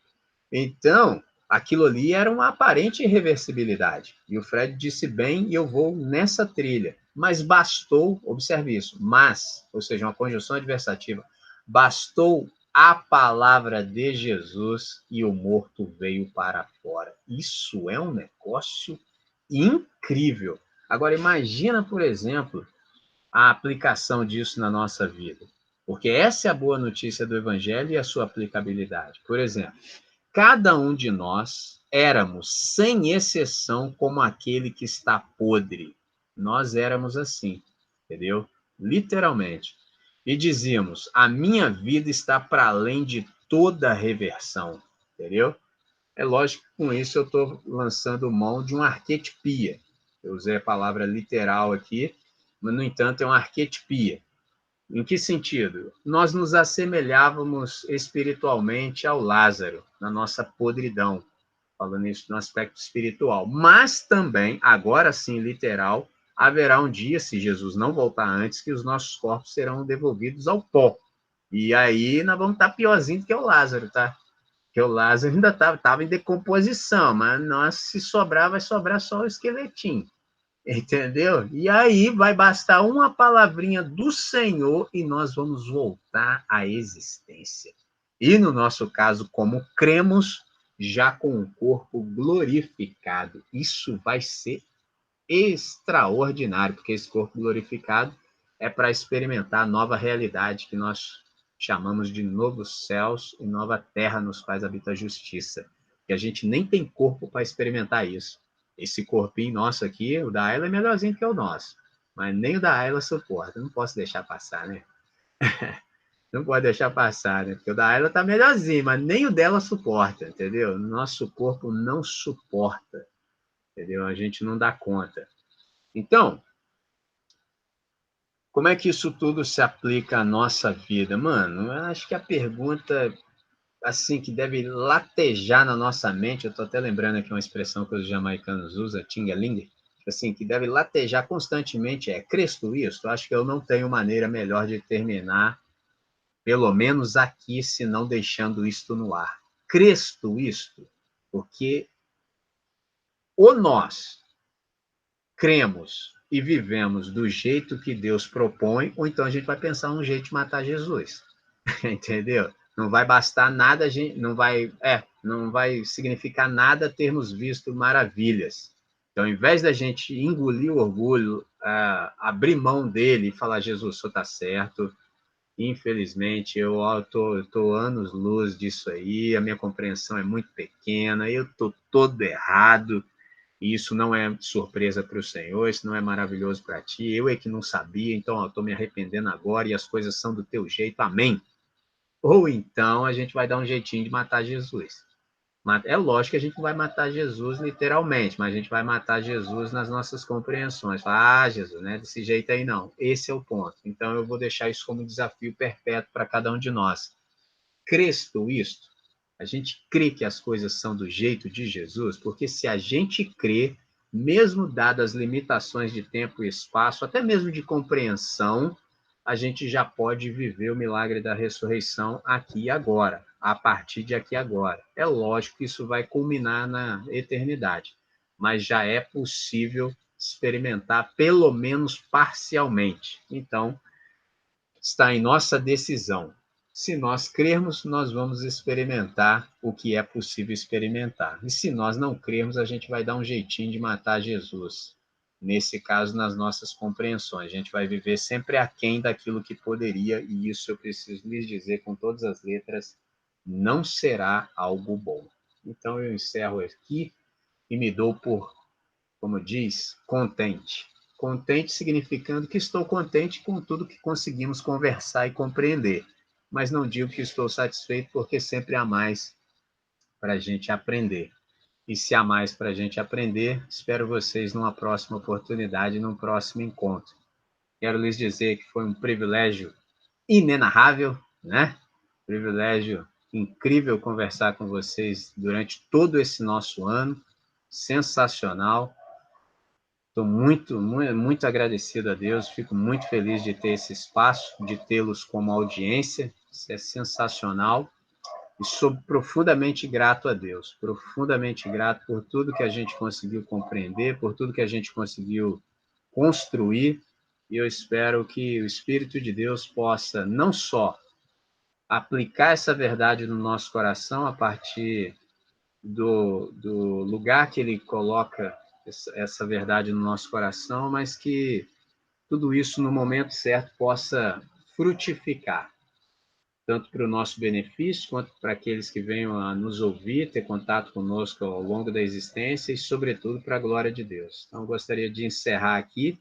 Então, aquilo ali era uma aparente irreversibilidade. E o Fred disse bem, e eu vou nessa trilha. Mas bastou, observe isso, mas, ou seja, uma conjunção adversativa, bastou a palavra de Jesus e o morto veio para fora. Isso é um negócio incrível. Agora, imagina, por exemplo, a aplicação disso na nossa vida. Porque essa é a boa notícia do Evangelho e a sua aplicabilidade. Por exemplo, cada um de nós éramos, sem exceção, como aquele que está podre. Nós éramos assim, entendeu? Literalmente. E dizíamos: a minha vida está para além de toda reversão, entendeu? É lógico que com isso eu estou lançando mão de uma arquetipia. Eu usei a palavra literal aqui, mas, no entanto, é uma arquetipia. Em que sentido? Nós nos assemelhávamos espiritualmente ao Lázaro, na nossa podridão, falando isso no aspecto espiritual. Mas também, agora sim, literal, haverá um dia, se Jesus não voltar antes, que os nossos corpos serão devolvidos ao pó. E aí nós vamos estar piorzinho do que o Lázaro, tá? Porque o Lázaro ainda estava em decomposição, mas nós, se sobrar, vai sobrar só o esqueletinho. Entendeu? E aí vai bastar uma palavrinha do Senhor e nós vamos voltar à existência. E no nosso caso, como cremos, já com o corpo glorificado. Isso vai ser extraordinário, porque esse corpo glorificado é para experimentar a nova realidade que nós chamamos de novos céus e nova terra nos quais habita a justiça. E a gente nem tem corpo para experimentar isso. Esse corpinho nosso aqui, o da Ayla é melhorzinho que o nosso, mas nem o da Ayla suporta. Não posso deixar passar, né? Não pode deixar passar, né? Porque o da Ayla tá melhorzinho, mas nem o dela suporta, entendeu? Nosso corpo não suporta, entendeu? A gente não dá conta. Então, como é que isso tudo se aplica à nossa vida? Mano, eu acho que a pergunta assim que deve latejar na nossa mente, eu estou até lembrando aqui uma expressão que os jamaicanos usam, tingaling, assim, que deve latejar constantemente é: crês tu isso? Eu acho que eu não tenho maneira melhor de terminar, pelo menos aqui, se não deixando isto no ar. Crês tu isto? Porque ou nós cremos e vivemos do jeito que Deus propõe, ou então a gente vai pensar um jeito de matar Jesus. Entendeu? Não vai bastar nada, não vai significar nada termos visto maravilhas. Então, ao invés da gente engolir o orgulho, abrir mão dele e falar: Jesus, o senhor está certo, infelizmente eu estou anos-luz disso aí, a minha compreensão é muito pequena, eu estou todo errado, e isso não é surpresa para o Senhor, isso não é maravilhoso para ti, eu é que não sabia, então eu estou me arrependendo agora e as coisas são do teu jeito, amém. Ou então a gente vai dar um jeitinho de matar Jesus. É lógico que a gente não vai matar Jesus literalmente, mas a gente vai matar Jesus nas nossas compreensões. Jesus, não é desse jeito aí não. Esse é o ponto. Então eu vou deixar isso como desafio perpétuo para cada um de nós. Crês tu isto? A gente crê que as coisas são do jeito de Jesus, porque se a gente crê, mesmo dadas as limitações de tempo e espaço, até mesmo de compreensão, a gente já pode viver o milagre da ressurreição aqui e agora, a partir de aqui e agora. É lógico que isso vai culminar na eternidade, mas já é possível experimentar, pelo menos parcialmente. Então, está em nossa decisão. Se nós crermos, nós vamos experimentar o que é possível experimentar. E se nós não crermos, a gente vai dar um jeitinho de matar Jesus. Nesse caso, nas nossas compreensões. A gente vai viver sempre aquém daquilo que poderia, e isso eu preciso lhes dizer com todas as letras, não será algo bom. Então eu encerro aqui e me dou por, como diz, contente. Contente significando que estou contente com tudo que conseguimos conversar e compreender. Mas não digo que estou satisfeito, porque sempre há mais para a gente aprender. E se há mais para a gente aprender, espero vocês numa próxima oportunidade, num próximo encontro. Quero lhes dizer que foi um privilégio inenarrável, né? Privilégio incrível conversar com vocês durante todo esse nosso ano. Sensacional. Estou muito agradecido a Deus, fico muito feliz de ter esse espaço, de tê-los como audiência, isso é sensacional, e sou profundamente grato a Deus, profundamente grato por tudo que a gente conseguiu compreender, por tudo que a gente conseguiu construir, e eu espero que o Espírito de Deus possa não só aplicar essa verdade no nosso coração a partir do lugar que ele coloca essa verdade no nosso coração, mas que tudo isso, no momento certo, possa frutificar, tanto para o nosso benefício, quanto para aqueles que venham a nos ouvir, ter contato conosco ao longo da existência e, sobretudo, para a glória de Deus. Então, eu gostaria de encerrar aqui.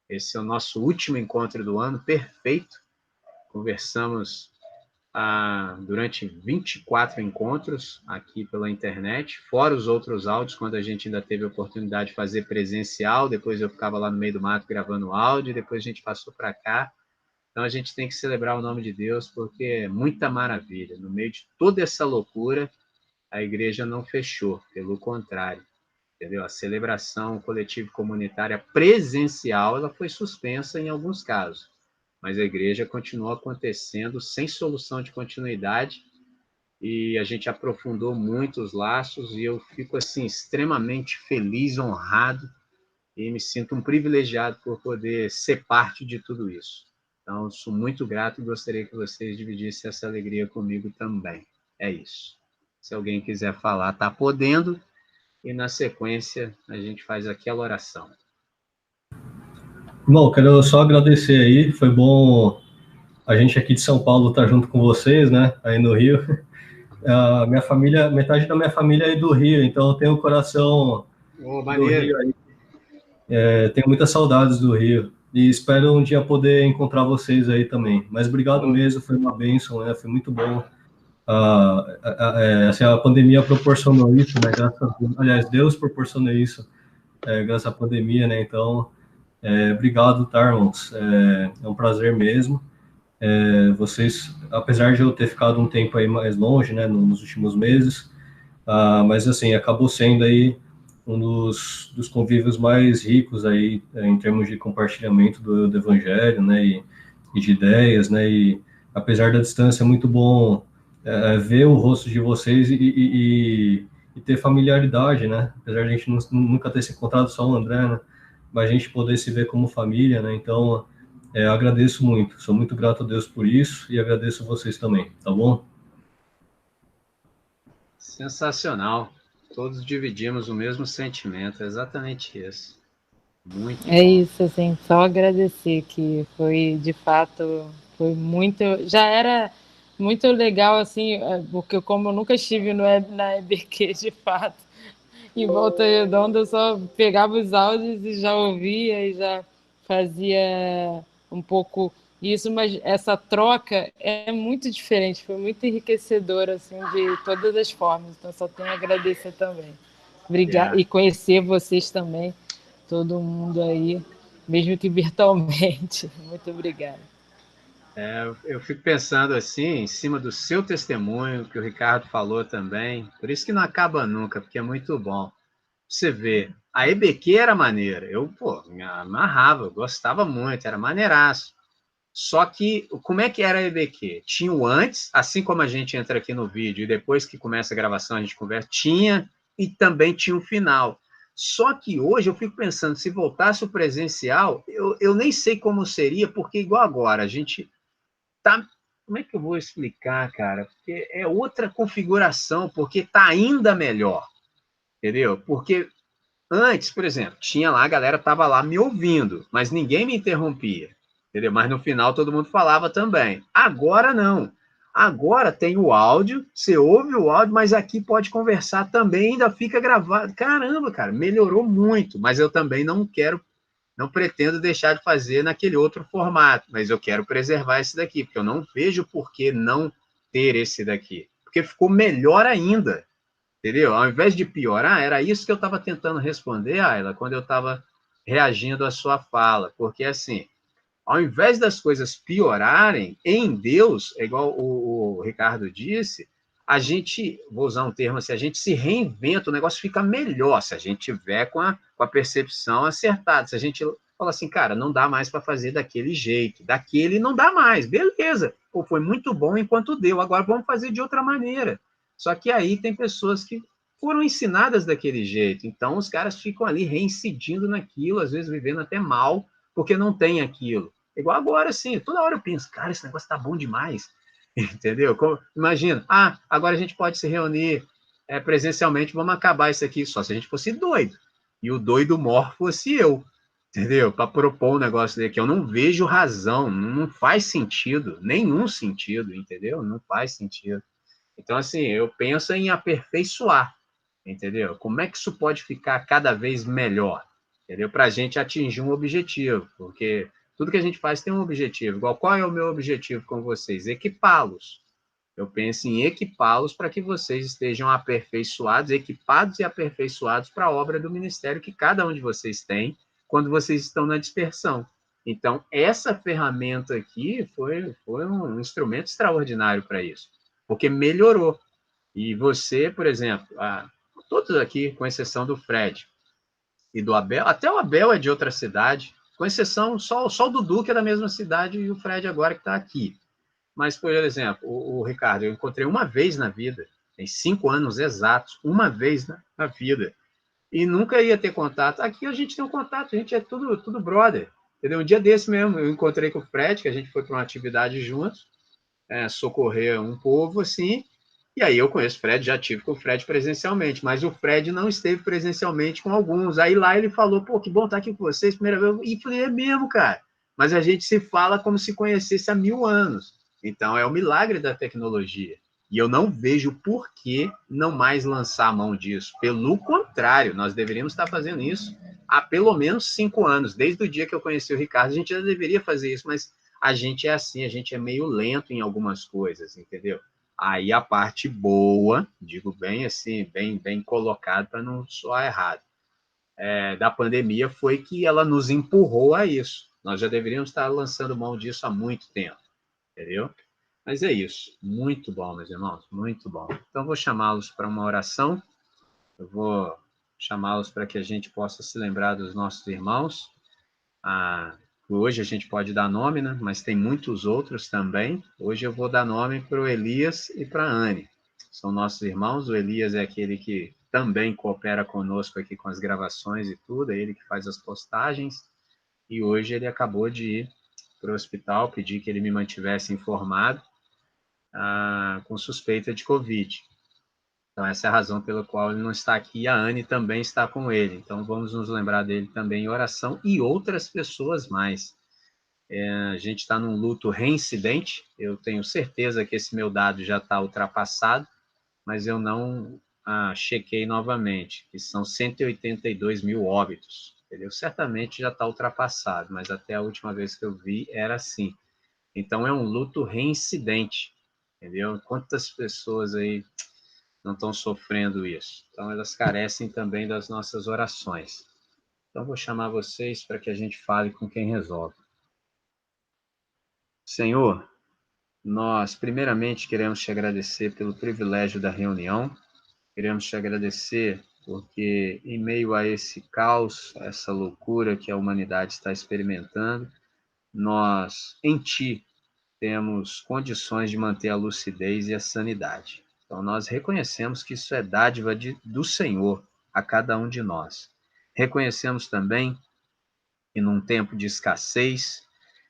Esse é o nosso último encontro do ano, perfeito. Conversamos durante 24 encontros aqui pela internet, fora os outros áudios, quando a gente ainda teve a oportunidade de fazer presencial, depois eu ficava lá no meio do mato gravando áudio, depois a gente passou para cá. Então a gente tem que celebrar o nome de Deus, porque é muita maravilha. No meio de toda essa loucura, a igreja não fechou, pelo contrário, entendeu? A celebração coletiva e comunitária presencial, ela foi suspensa em alguns casos, mas a igreja continua acontecendo sem solução de continuidade, e a gente aprofundou muito os laços, e eu fico assim extremamente feliz, honrado, e me sinto um privilegiado por poder ser parte de tudo isso. Então, sou muito grato e gostaria que vocês dividissem essa alegria comigo também. É isso. Se alguém quiser falar, está podendo, e na sequência a gente faz aquela oração. Bom, quero só agradecer aí, foi bom a gente aqui de São Paulo estar junto com vocês, né, aí no Rio. A minha família, metade da minha família é do Rio, então eu tenho o coração do Rio aí. Tenho muitas saudades do Rio e espero um dia poder encontrar vocês aí também. Mas obrigado mesmo, foi uma bênção, né? Foi muito bom. Assim, a pandemia proporcionou isso, né? Aliás, Deus proporcionou isso, graças à pandemia, né? Então, obrigado, tá, irmãos? É um prazer mesmo. Vocês, apesar de eu ter ficado um tempo aí mais longe, né, nos últimos meses, mas assim, acabou sendo aí um dos convívios mais ricos aí, em termos de compartilhamento do Evangelho, né, e de ideias, né, e apesar da distância, é muito bom ver o rosto de vocês e ter familiaridade, né, apesar de a gente nunca ter se encontrado, só o André, né, mas a gente poder se ver como família, né, então agradeço muito, sou muito grato a Deus por isso e agradeço vocês também, tá bom? Sensacional. Todos dividimos o mesmo sentimento, é exatamente isso. Muito bom. Isso, assim, só agradecer, que foi, de fato, foi muito... Já era muito legal, assim, porque como eu nunca estive na EBQ, de fato, em Volta Redonda, eu só pegava os áudios e já ouvia e já fazia um pouco Isso, mas essa troca é muito diferente, foi muito enriquecedora, assim, de todas as formas. Então, só tenho a agradecer também. Obrigada. E conhecer vocês também, todo mundo aí, mesmo que virtualmente. Muito obrigada. Eu fico pensando assim, em cima do seu testemunho, que o Ricardo falou também, por isso que não acaba nunca, porque é muito bom. Você vê, a EBQ era maneira, pô, me amarrava, eu gostava muito, era maneiraço. Só que, como é que era a EBQ? Tinha o antes, assim como a gente entra aqui no vídeo, e depois que começa a gravação a gente conversa, tinha, e também tinha um final. Só que hoje eu fico pensando, se voltasse o presencial, eu nem sei como seria, porque igual agora, a gente tá... Como é que eu vou explicar, cara? Porque é outra configuração, porque tá ainda melhor, entendeu? Porque antes, por exemplo, tinha lá, a galera tava lá me ouvindo, mas ninguém me interrompia, entendeu? Mas no final todo mundo falava também. Agora não. Agora tem o áudio, você ouve o áudio, mas aqui pode conversar também, ainda fica gravado. Caramba, cara, melhorou muito, mas eu também não pretendo deixar de fazer naquele outro formato, mas eu quero preservar esse daqui, porque eu não vejo por que não ter esse daqui, porque ficou melhor ainda. Entendeu? Ao invés de piorar, era isso que eu estava tentando responder, Ayla, quando eu estava reagindo à sua fala. Porque, assim, ao invés das coisas piorarem, em Deus, é igual o Ricardo disse, a gente, vou usar um termo assim, a gente se reinventa, o negócio fica melhor se a gente tiver com a percepção acertada. Se a gente fala assim, cara, não dá mais para fazer daquele jeito, daquele não dá mais, beleza. Pô, foi muito bom enquanto deu, agora vamos fazer de outra maneira. Só que aí tem pessoas que foram ensinadas daquele jeito, então os caras ficam ali reincidindo naquilo, às vezes vivendo até mal, porque não tem aquilo. Igual agora, assim, toda hora eu penso, cara, esse negócio tá bom demais, entendeu? Imagina, agora a gente pode se reunir presencialmente, vamos acabar isso aqui, só se a gente fosse doido, e o doido mor fosse eu, entendeu? Para propor um negócio daqui, eu não vejo razão, não faz sentido, nenhum sentido, entendeu? Não faz sentido. Então, assim, eu penso em aperfeiçoar, entendeu? Como é que isso pode ficar cada vez melhor, entendeu? Para a gente atingir um objetivo, porque tudo que a gente faz tem um objetivo. Igual, qual é o meu objetivo com vocês? Equipá-los. Eu penso em equipá-los para que vocês estejam aperfeiçoados, equipados e aperfeiçoados para a obra do ministério que cada um de vocês tem quando vocês estão na dispersão. Então, essa ferramenta aqui foi um instrumento extraordinário para isso, porque melhorou. E você, por exemplo, todos aqui, com exceção do Fred e do Abel, até o Abel é de outra cidade, com exceção só o Dudu, que é da mesma cidade, e o Fred agora que está aqui. Mas, por exemplo, o Ricardo, eu encontrei uma vez na vida, tem 5 anos exatos, uma vez na vida, e nunca ia ter contato. Aqui a gente tem um contato, a gente é tudo brother. Entendeu? Um dia desse mesmo, eu encontrei com o Fred, que a gente foi para uma atividade juntos, socorrer um povo, assim, e aí eu conheço o Fred, já tive com o Fred presencialmente, mas o Fred não esteve presencialmente com alguns. Aí lá ele falou, pô, que bom estar aqui com vocês, primeira vez. E falei, é mesmo, cara. Mas a gente se fala como se conhecesse há 1000 anos. Então é o milagre da tecnologia. E eu não vejo por que não mais lançar a mão disso. Pelo contrário, nós deveríamos estar fazendo isso há pelo menos 5 anos. Desde o dia que eu conheci o Ricardo, a gente já deveria fazer isso, mas a gente é assim, a gente é meio lento em algumas coisas, entendeu? Aí a parte boa, digo bem assim, bem colocado para não soar errado, da pandemia foi que ela nos empurrou a isso. Nós já deveríamos estar lançando mão disso há muito tempo, entendeu? Mas é isso. Muito bom, meus irmãos, muito bom. Então, vou chamá-los para uma oração. Eu vou chamá-los para que a gente possa se lembrar dos nossos irmãos. Hoje a gente pode dar nome, né? Mas tem muitos outros também. Hoje eu vou dar nome para o Elias e para a Anne. São nossos irmãos. O Elias é aquele que também coopera conosco aqui com as gravações e tudo. É ele que faz as postagens. E hoje ele acabou de ir para o hospital, pedir que ele me mantivesse informado com suspeita de Covid. Então, essa é a razão pela qual ele não está aqui, e a Anne também está com ele. Então, vamos nos lembrar dele também em oração, e outras pessoas mais. A gente está num luto reincidente, eu tenho certeza que esse meu dado já está ultrapassado, mas eu não chequei novamente, que são 182 mil óbitos, entendeu? Certamente já está ultrapassado, mas até a última vez que eu vi era assim. Então, é um luto reincidente, entendeu? Quantas pessoas aí não estão sofrendo isso? Então, elas carecem também das nossas orações. Então, vou chamar vocês para que a gente fale com quem resolve. Senhor, nós primeiramente queremos te agradecer pelo privilégio da reunião, queremos te agradecer porque em meio a esse caos, a essa loucura que a humanidade está experimentando, nós, em ti, temos condições de manter a lucidez e a sanidade. Então, nós reconhecemos que isso é dádiva do Senhor a cada um de nós. Reconhecemos também que num tempo de escassez,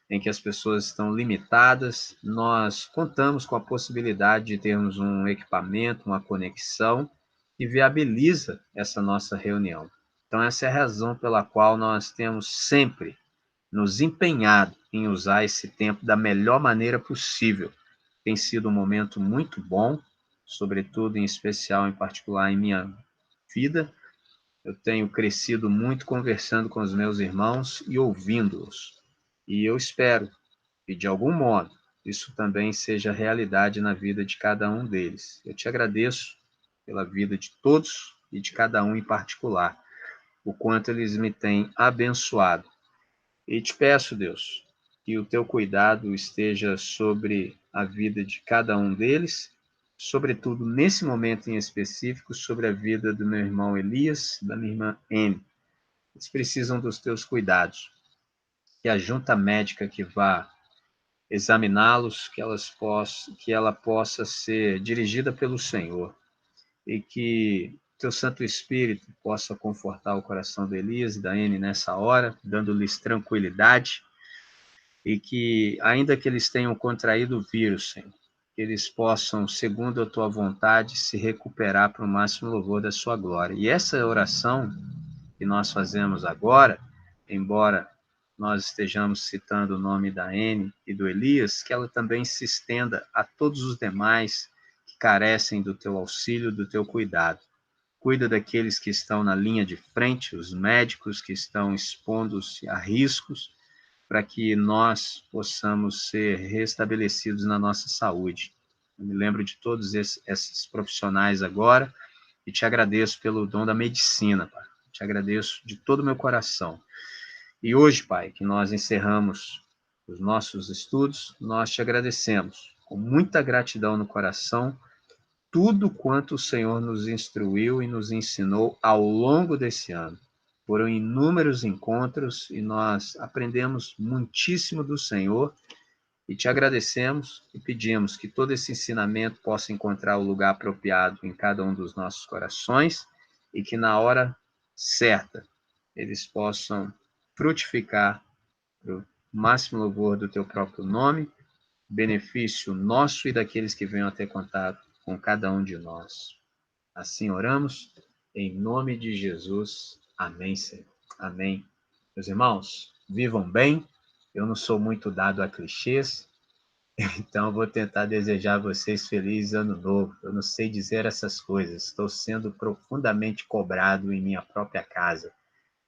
em que as pessoas estão limitadas, nós contamos com a possibilidade de termos um equipamento, uma conexão que viabiliza essa nossa reunião. Então, essa é a razão pela qual nós temos sempre nos empenhado em usar esse tempo da melhor maneira possível. Tem sido um momento muito bom, sobretudo em especial, em particular, em minha vida. Eu tenho crescido muito conversando com os meus irmãos e ouvindo-os. E eu espero que, de algum modo, isso também seja realidade na vida de cada um deles. Eu te agradeço pela vida de todos e de cada um em particular, o quanto eles me têm abençoado. E te peço, Deus, que o teu cuidado esteja sobre a vida de cada um deles, sobretudo nesse momento em específico, sobre a vida do meu irmão Elias, da minha irmã Anne. Eles precisam dos teus cuidados. Que a junta médica que vá examiná-los, que ela possa ser dirigida pelo Senhor e que teu Santo Espírito possa confortar o coração de Elias e da Anne nessa hora, dando-lhes tranquilidade e que, ainda que eles tenham contraído o vírus, Senhor, que eles possam, segundo a tua vontade, se recuperar para o máximo louvor da sua glória. E essa oração que nós fazemos agora, embora nós estejamos citando o nome da Anne e do Elias, que ela também se estenda a todos os demais que carecem do teu auxílio, do teu cuidado. Cuida daqueles que estão na linha de frente, os médicos que estão expondo-se a riscos, para que nós possamos ser restabelecidos na nossa saúde. Eu me lembro de todos esses profissionais agora e te agradeço pelo dom da medicina, Pai. Te agradeço de todo o meu coração. E hoje, Pai, que nós encerramos os nossos estudos, nós te agradecemos com muita gratidão no coração tudo quanto o Senhor nos instruiu e nos ensinou ao longo desse ano. Foram inúmeros encontros e nós aprendemos muitíssimo do Senhor e te agradecemos e pedimos que todo esse ensinamento possa encontrar o lugar apropriado em cada um dos nossos corações e que na hora certa eles possam frutificar para o máximo louvor do teu próprio nome, benefício nosso e daqueles que venham a ter contato com cada um de nós. Assim oramos, em nome de Jesus. Amém, Senhor. Amém. Meus irmãos, vivam bem. Eu não sou muito dado a clichês, então eu vou tentar desejar a vocês feliz ano novo. Eu não sei dizer essas coisas. Estou sendo profundamente cobrado em minha própria casa.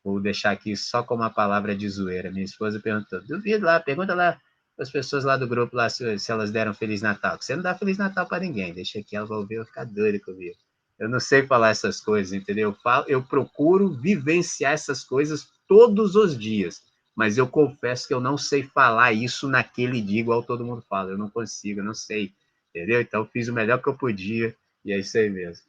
Vou deixar aqui só como uma palavra de zoeira. Minha esposa perguntou, duvido lá, pergunta lá as pessoas lá do grupo lá se elas deram Feliz Natal. Você não dá Feliz Natal para ninguém. Deixa aqui, ela vai ouvir, vai ficar doida comigo. Eu não sei falar essas coisas, entendeu? Eu procuro vivenciar essas coisas todos os dias, mas eu confesso que eu não sei falar isso naquele dia igual todo mundo fala. Eu não consigo, eu não sei, entendeu? Então, eu fiz o melhor que eu podia e é isso aí mesmo.